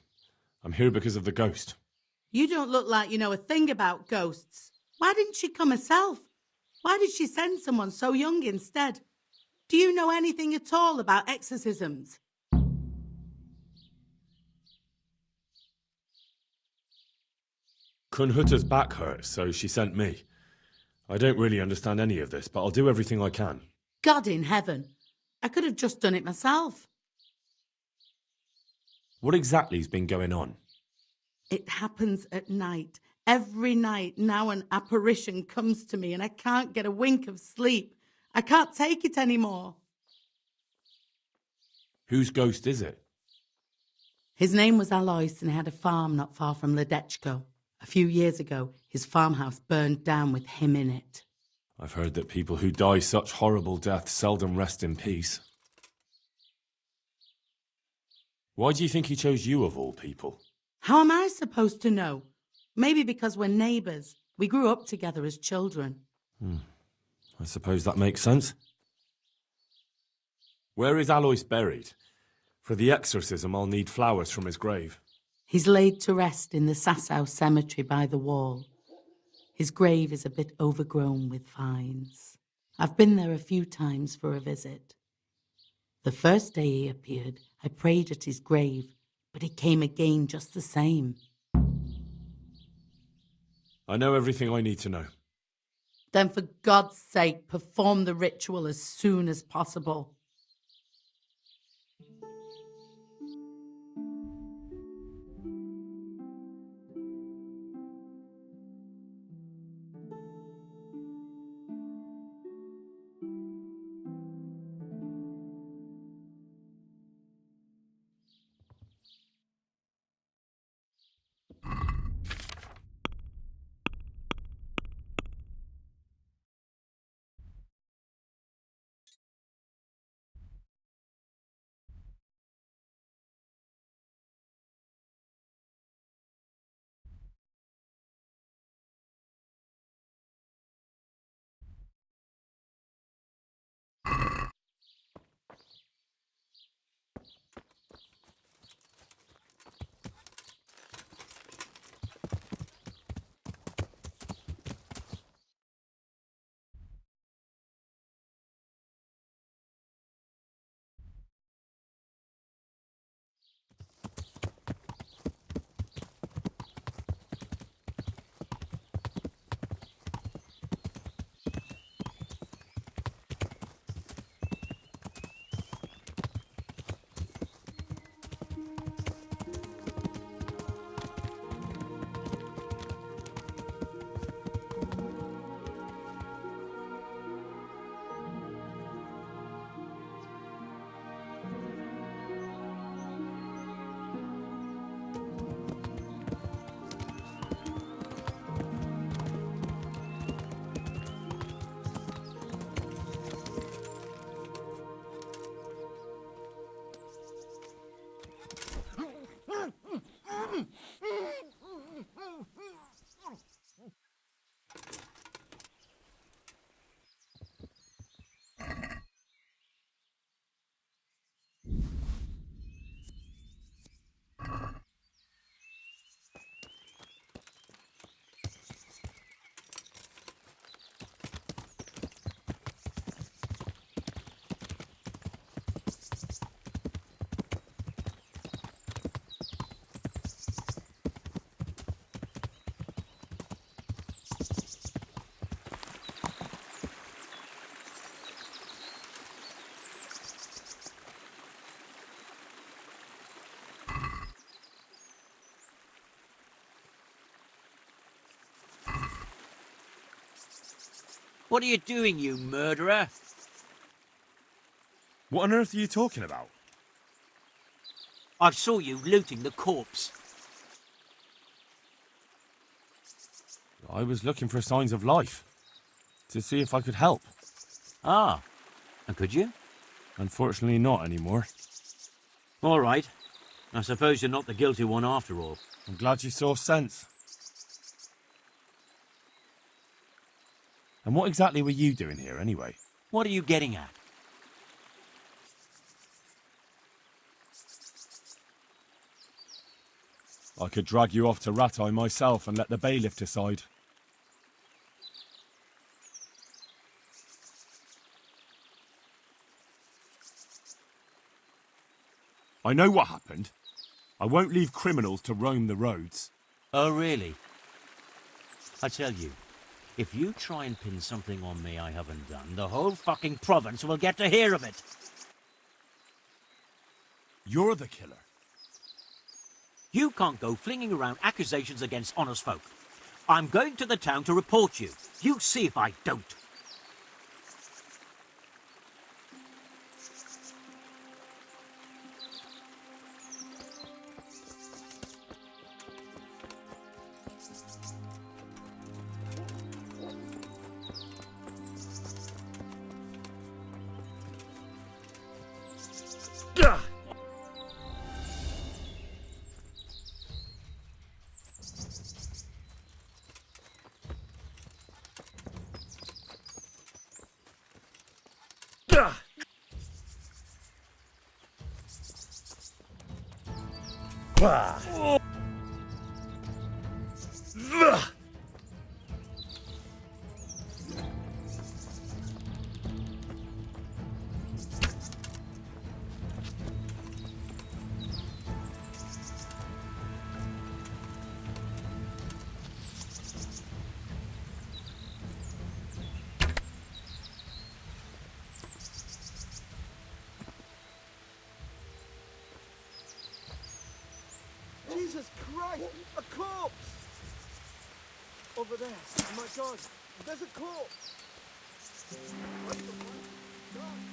I'm here because of the ghost. You don't look like you know a thing about ghosts. Why didn't she come herself? Why did she send someone so young instead? Do you know anything at all about exorcisms? Kunhuta's back hurts, so she sent me. I don't really understand any of this, but I'll do everything I can. God in heaven. I could have just done it myself. What exactly's been going on? It happens at night. Every night now an apparition comes to me and I can't get a wink of sleep. I can't take it anymore. Whose ghost is it? His name was Alois and he had a farm not far from Ledechko. A few years ago, his farmhouse burned down with him in it. I've heard that people who die such horrible deaths seldom rest in peace. Why do you think he chose you of all people? How am I supposed to know? Maybe because we're neighbours. We grew up together as children. I suppose that makes sense. Where is Alois buried? For the exorcism, I'll need flowers from his grave. He's laid to rest in the Sasau cemetery by the wall. His grave is a bit overgrown with vines. I've been there a few times for a visit. The first day he appeared, I prayed at his grave, but he came again just the same. I know everything I need to know. Then for God's sake, perform the ritual as soon as possible. What are you doing, you murderer? What on earth are you talking about? I saw you looting the corpse. I was looking for signs of life. To see if I could help. Ah, and could you? Unfortunately not anymore. All right. I suppose you're not the guilty one after all. I'm glad you saw sense. And what exactly were you doing here, anyway? What are you getting at? I could drag you off to Ratai myself and let the bailiff decide. I know what happened. I won't leave criminals to roam the roads. Oh, really? I tell you, if you try and pin something on me I haven't done, the whole fucking province will get to hear of it. You're the killer. You can't go flinging around accusations against honest folk. I'm going to the town to report you. You see if I don't. Guys, a corpse! Over there. Oh my god, there's a corpse! What the fuck? God,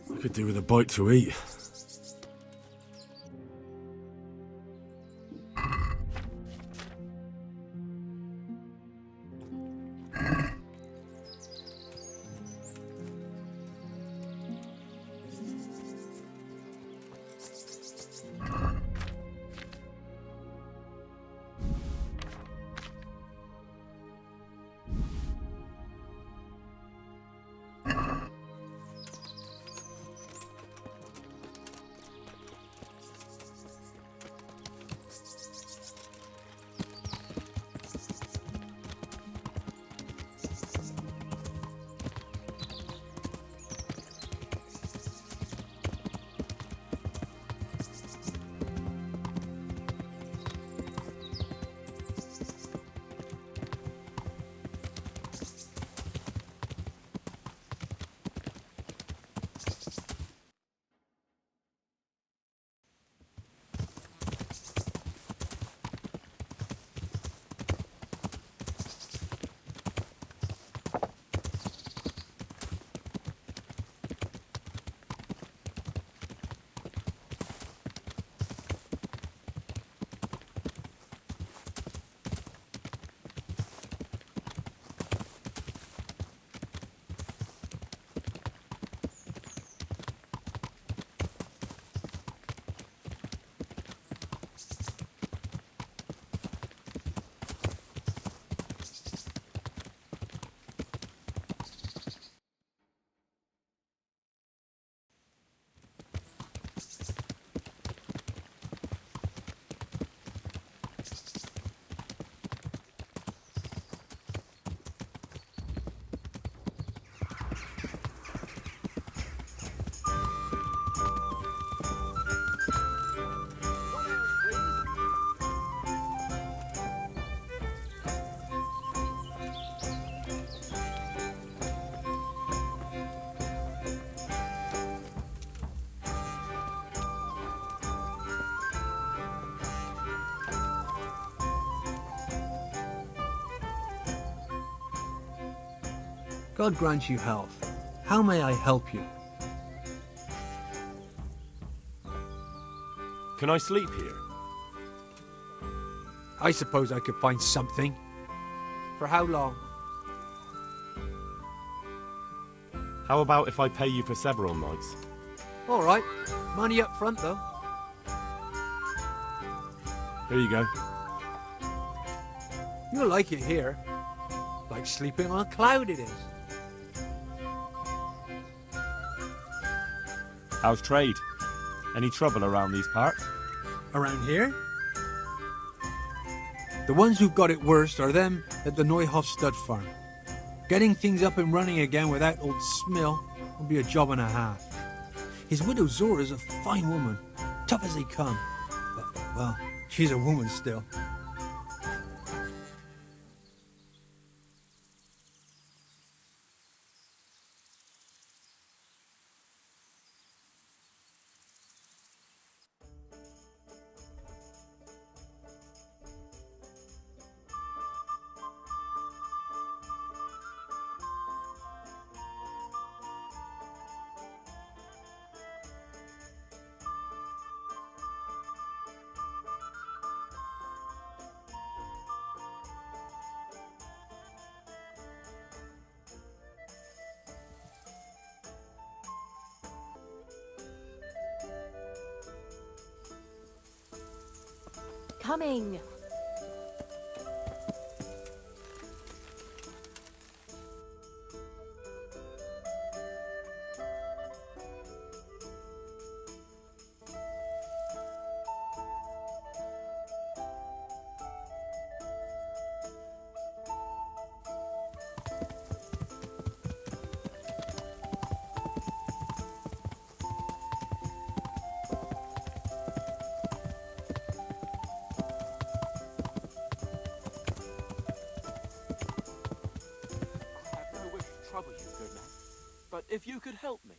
I could do with a bite to eat. God grant you health. How may I help you? Can I sleep here? I suppose I could find something. For how long? How about if I pay you for several nights? All right. Money up front, though. Here you go. You'll like it here. Like sleeping on a cloud it is. How's trade? Any trouble around these parts? Around here? The ones who've got it worst are them at the Neuhof stud farm. Getting things up and running again without old Smill will be a job and a half. His widow Zora's a fine woman, tough as they come. But, well, she's a woman still. Coming. Trouble you, good man. But if you could help me.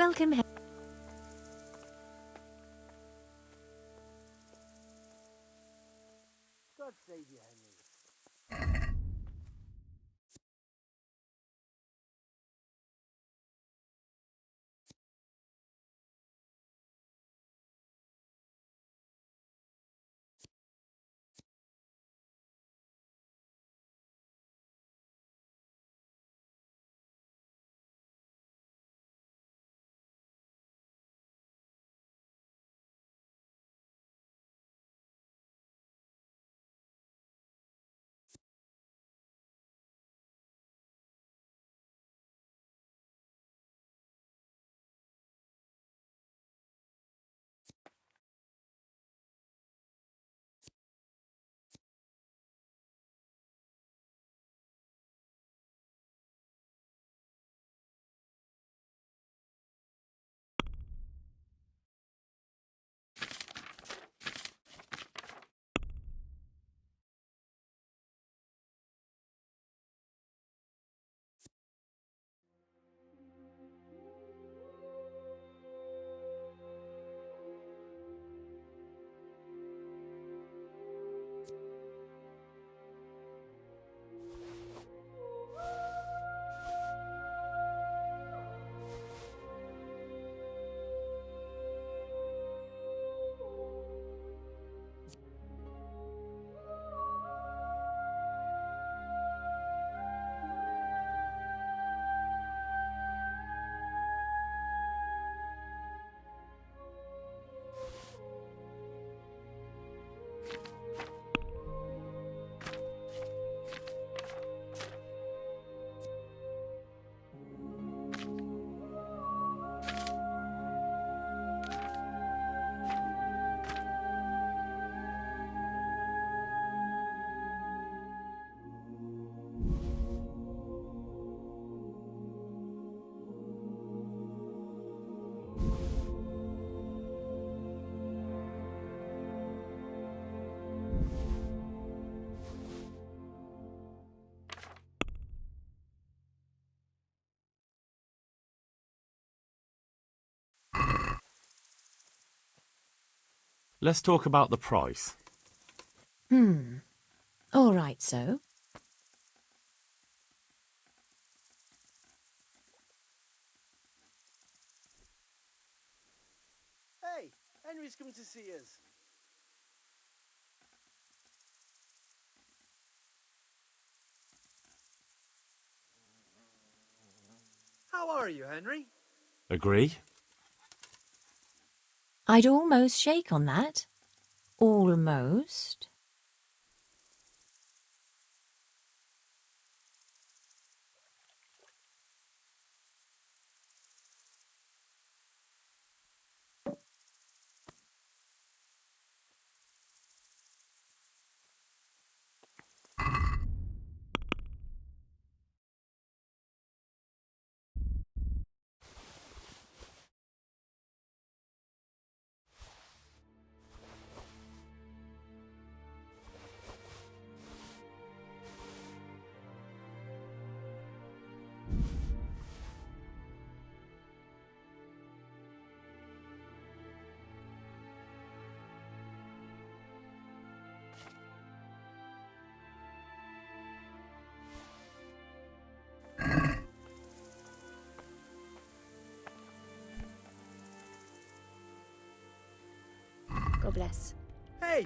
Welcome. God save you, Henry. Let's talk about the price. All right, so. Hey, Henry's come to see us. How are you, Henry? Agree? I'd almost shake on that. Almost. God bless. Hey!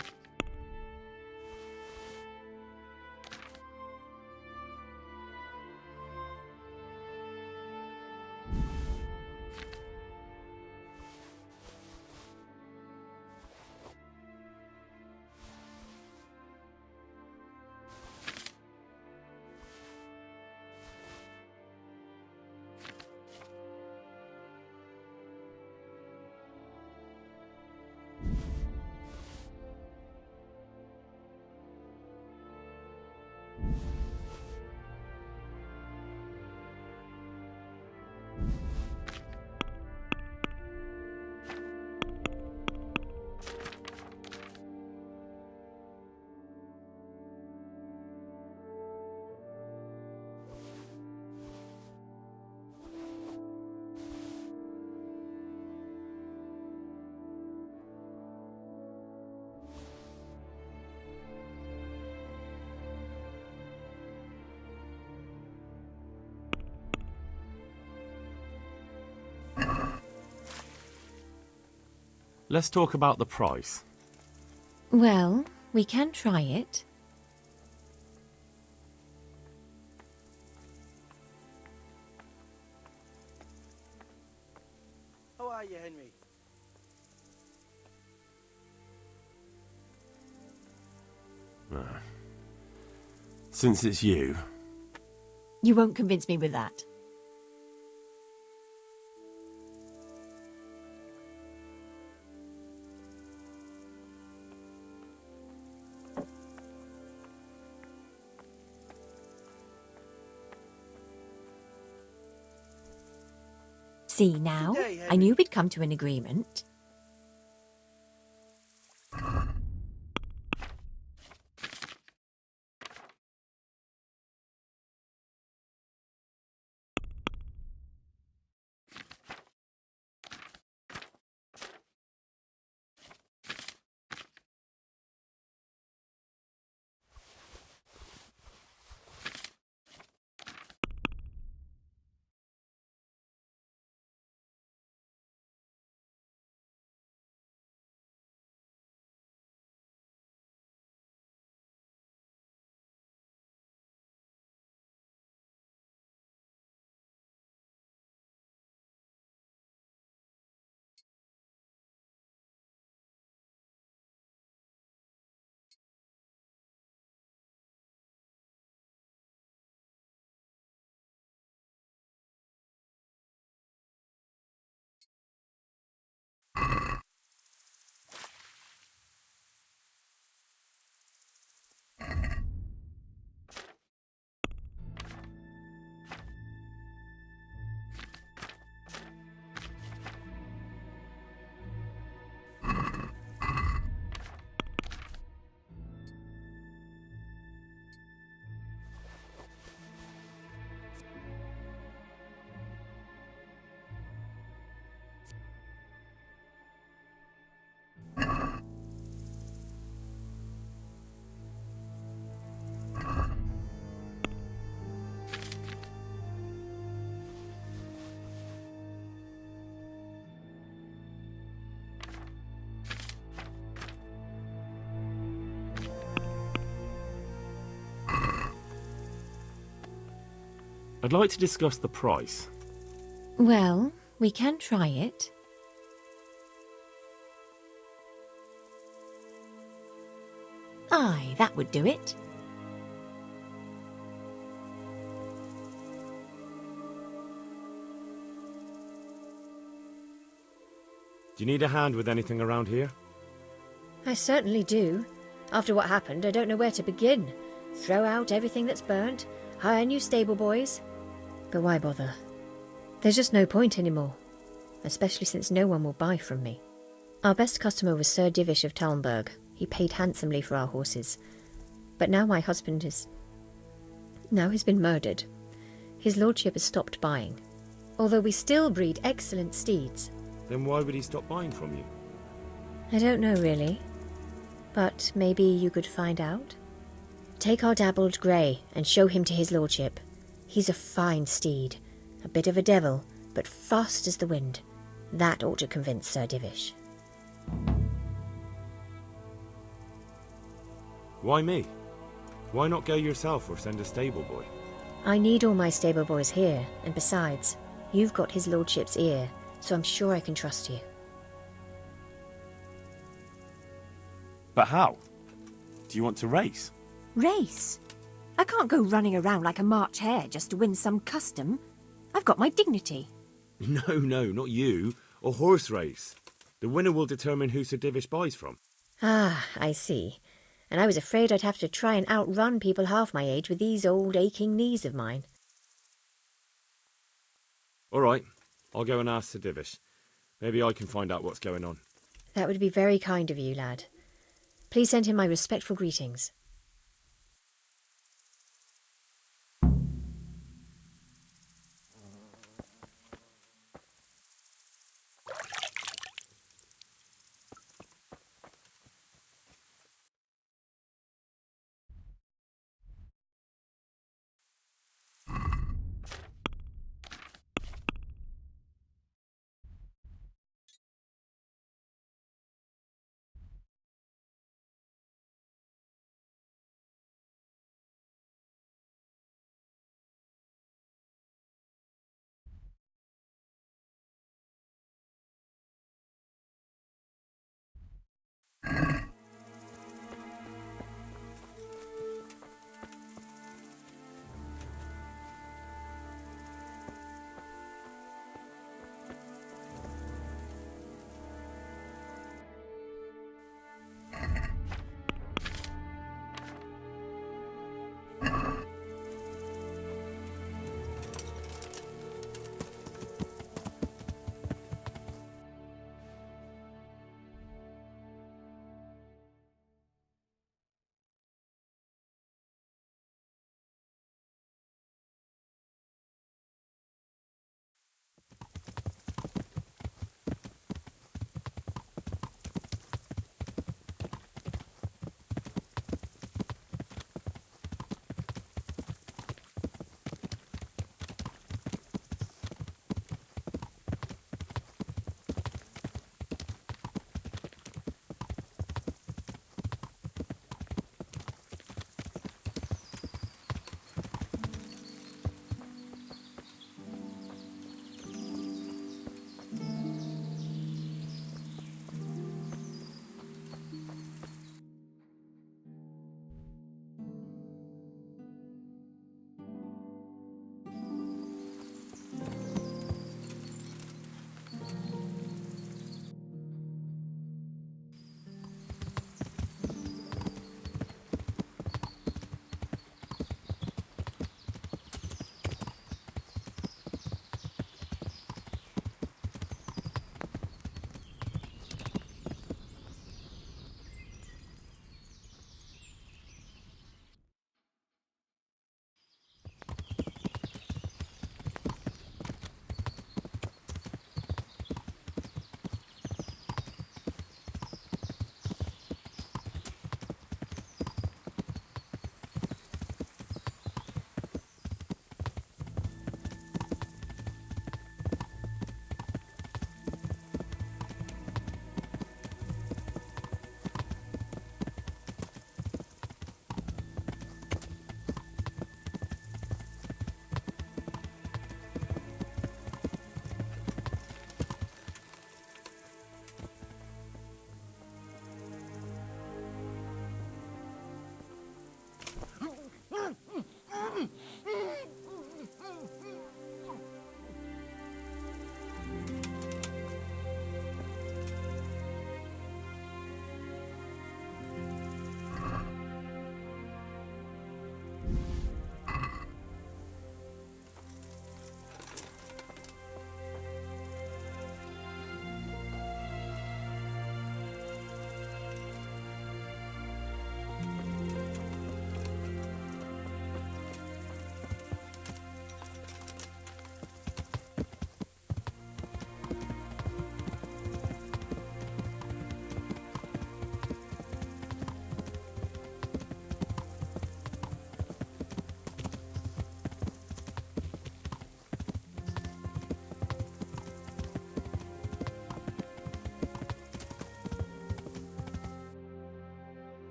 Let's talk about the price. Well, we can try it. How are you, Henry? Since it's you, You won't convince me with that. See now, Good day, I knew we'd come to an agreement. I'd like to discuss the price. Well, we can try it. Aye, that would do it. Do you need a hand with anything around here? I certainly do. After what happened, I don't know where to begin. Throw out everything that's burnt, hire new stable boys. But why bother? There's just no point anymore, especially since no one will buy from me. Our best customer was Sir Divish of Talmberg. He paid handsomely for our horses. But now my husband is... now he's been murdered. His lordship has stopped buying. Although we still breed excellent steeds. Then why would he stop buying from you? I don't know, really. But maybe you could find out? Take our dabbled grey and show him to his lordship. He's a fine steed. A bit of a devil, but fast as the wind. That ought to convince Sir Divish. Why me? Why not go yourself or send a stable boy? I need all my stable boys here, and besides, you've got his lordship's ear, so I'm sure I can trust you. But how? Do you want to race? Race? I can't go running around like a March hare just to win some custom. I've got my dignity. No, not you. A horse race. The winner will determine who Sir Divish buys from. Ah, I see. And I was afraid I'd have to try and outrun people half my age with these old aching knees of mine. All right, I'll go and ask Sir Divish. Maybe I can find out what's going on. That would be very kind of you, lad. Please send him my respectful greetings.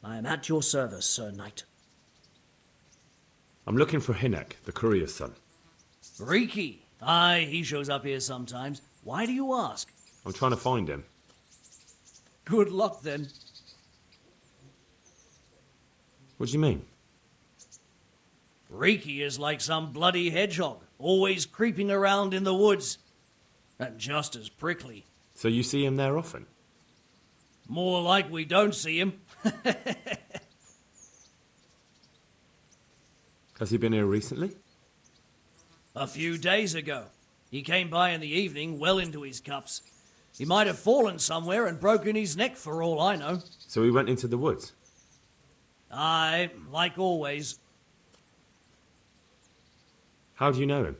I am at your service, Sir Knight. I'm looking for Hinek, the courier's son. Riki. Aye, he shows up here sometimes. Why do you ask? I'm trying to find him. Good luck, then. What do you mean? Riki is like some bloody hedgehog, always creeping around in the woods. And just as prickly. So you see him there often? More like we don't see him. Has he been here recently? A few days ago. He came by in the evening, well into his cups. He might have fallen somewhere and broken his neck for all I know. So he went into the woods? Aye, like always. How do you know him?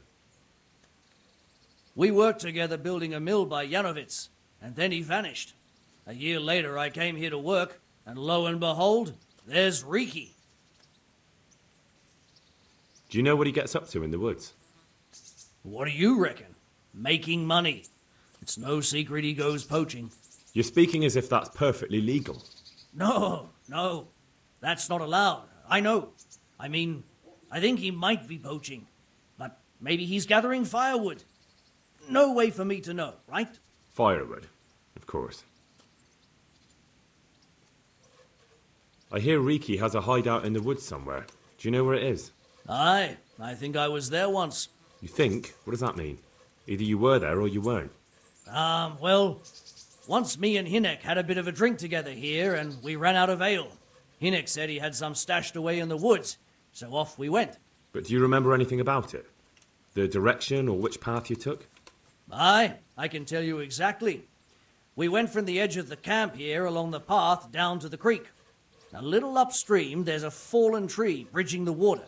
We worked together building a mill by Yanovitz, and then he vanished. A year later I came here to work, and lo and behold, there's Riki. Do you know what he gets up to in the woods? What do you reckon? Making money. It's no secret he goes poaching. You're speaking as if that's perfectly legal. No, that's not allowed. I know. I mean, I think he might be poaching, but maybe he's gathering firewood. No way for me to know, right? Firewood, of course. I hear Riki has a hideout in the woods somewhere. Do you know where it is? Aye, I think I was there once. You think? What does that mean? Either you were there or you weren't. Well, once me and Hinek had a bit of a drink together here and we ran out of ale. Hinek said he had some stashed away in the woods, so off we went. But do you remember anything about it? The direction or which path you took? Aye, I can tell you exactly. We went from the edge of the camp here along the path down to the creek. A little upstream, there's a fallen tree bridging the water.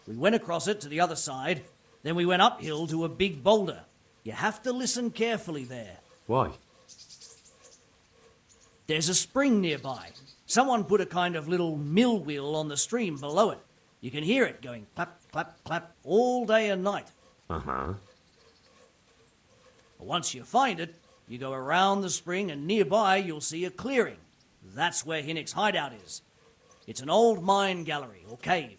We went across it to the other side, then we went uphill to a big boulder. You have to listen carefully there. Why? There's a spring nearby. Someone put a kind of little mill wheel on the stream below it. You can hear it going clap, clap, clap all day and night. Uh-huh. Once you find it, you go around the spring and nearby you'll see a clearing. That's where Hinek's hideout is. It's an old mine gallery or cave.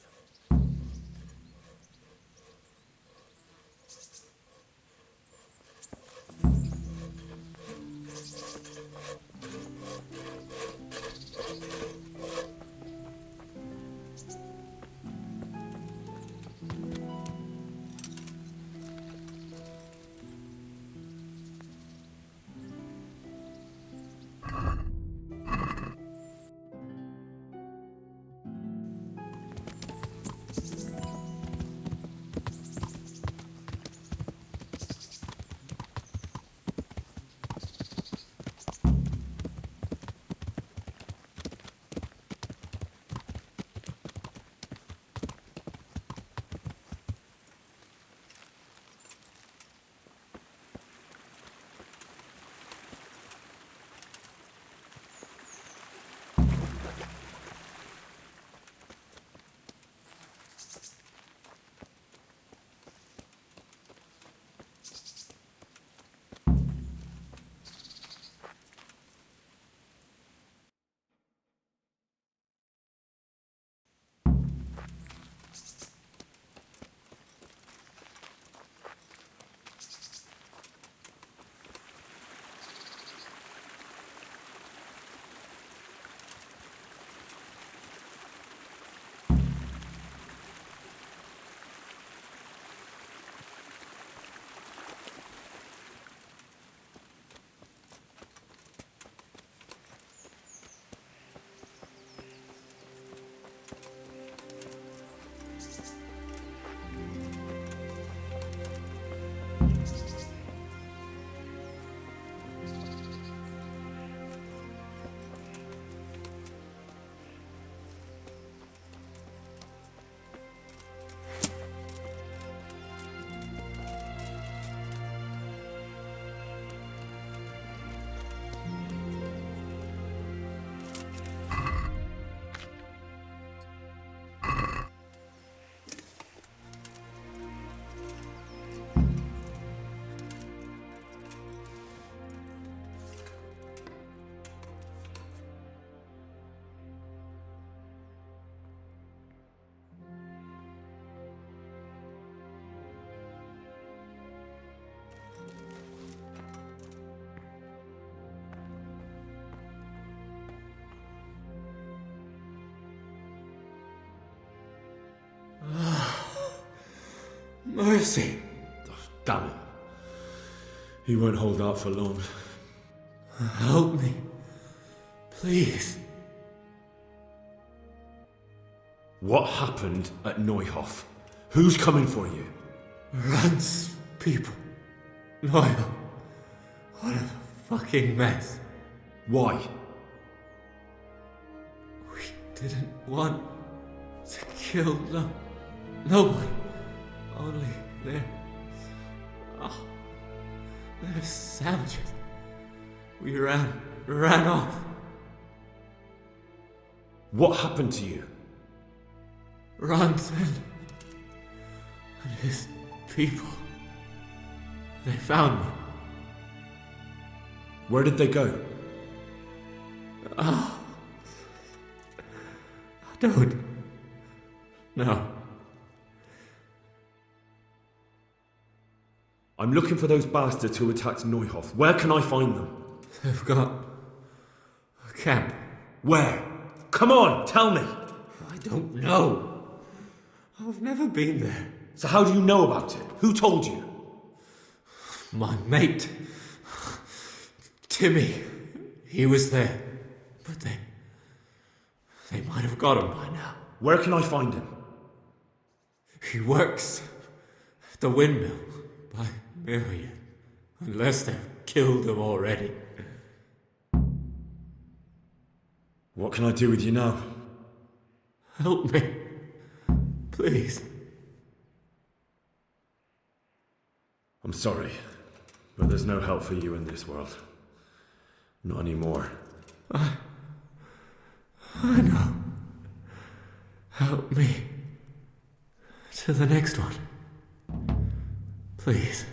Mercy! Oh, damn it. He won't hold out for long. Help me. Please. What happened at Neuhof? Who's coming for you? Rand's people. Neuhof. What a fucking mess. Why? We didn't want to kill nobody. Only they're savages. We ran off. What happened to you? Rand and his people. They found me. Where did they go? Oh. I don't know. I'm looking for those bastards who attacked Neuhof. Where can I find them? They've got a camp. Where? Come on, tell me. I don't know. I've never been there. So how do you know about it? Who told you? My mate. Timmy. He was there. But they might have got him by now. Where can I find him? He works at the windmill by Miriam. Unless they've killed him already. What can I do with you now? Help me. Please. I'm sorry, but there's no help for you in this world. Not anymore. I know. Help me. To the next one. Please.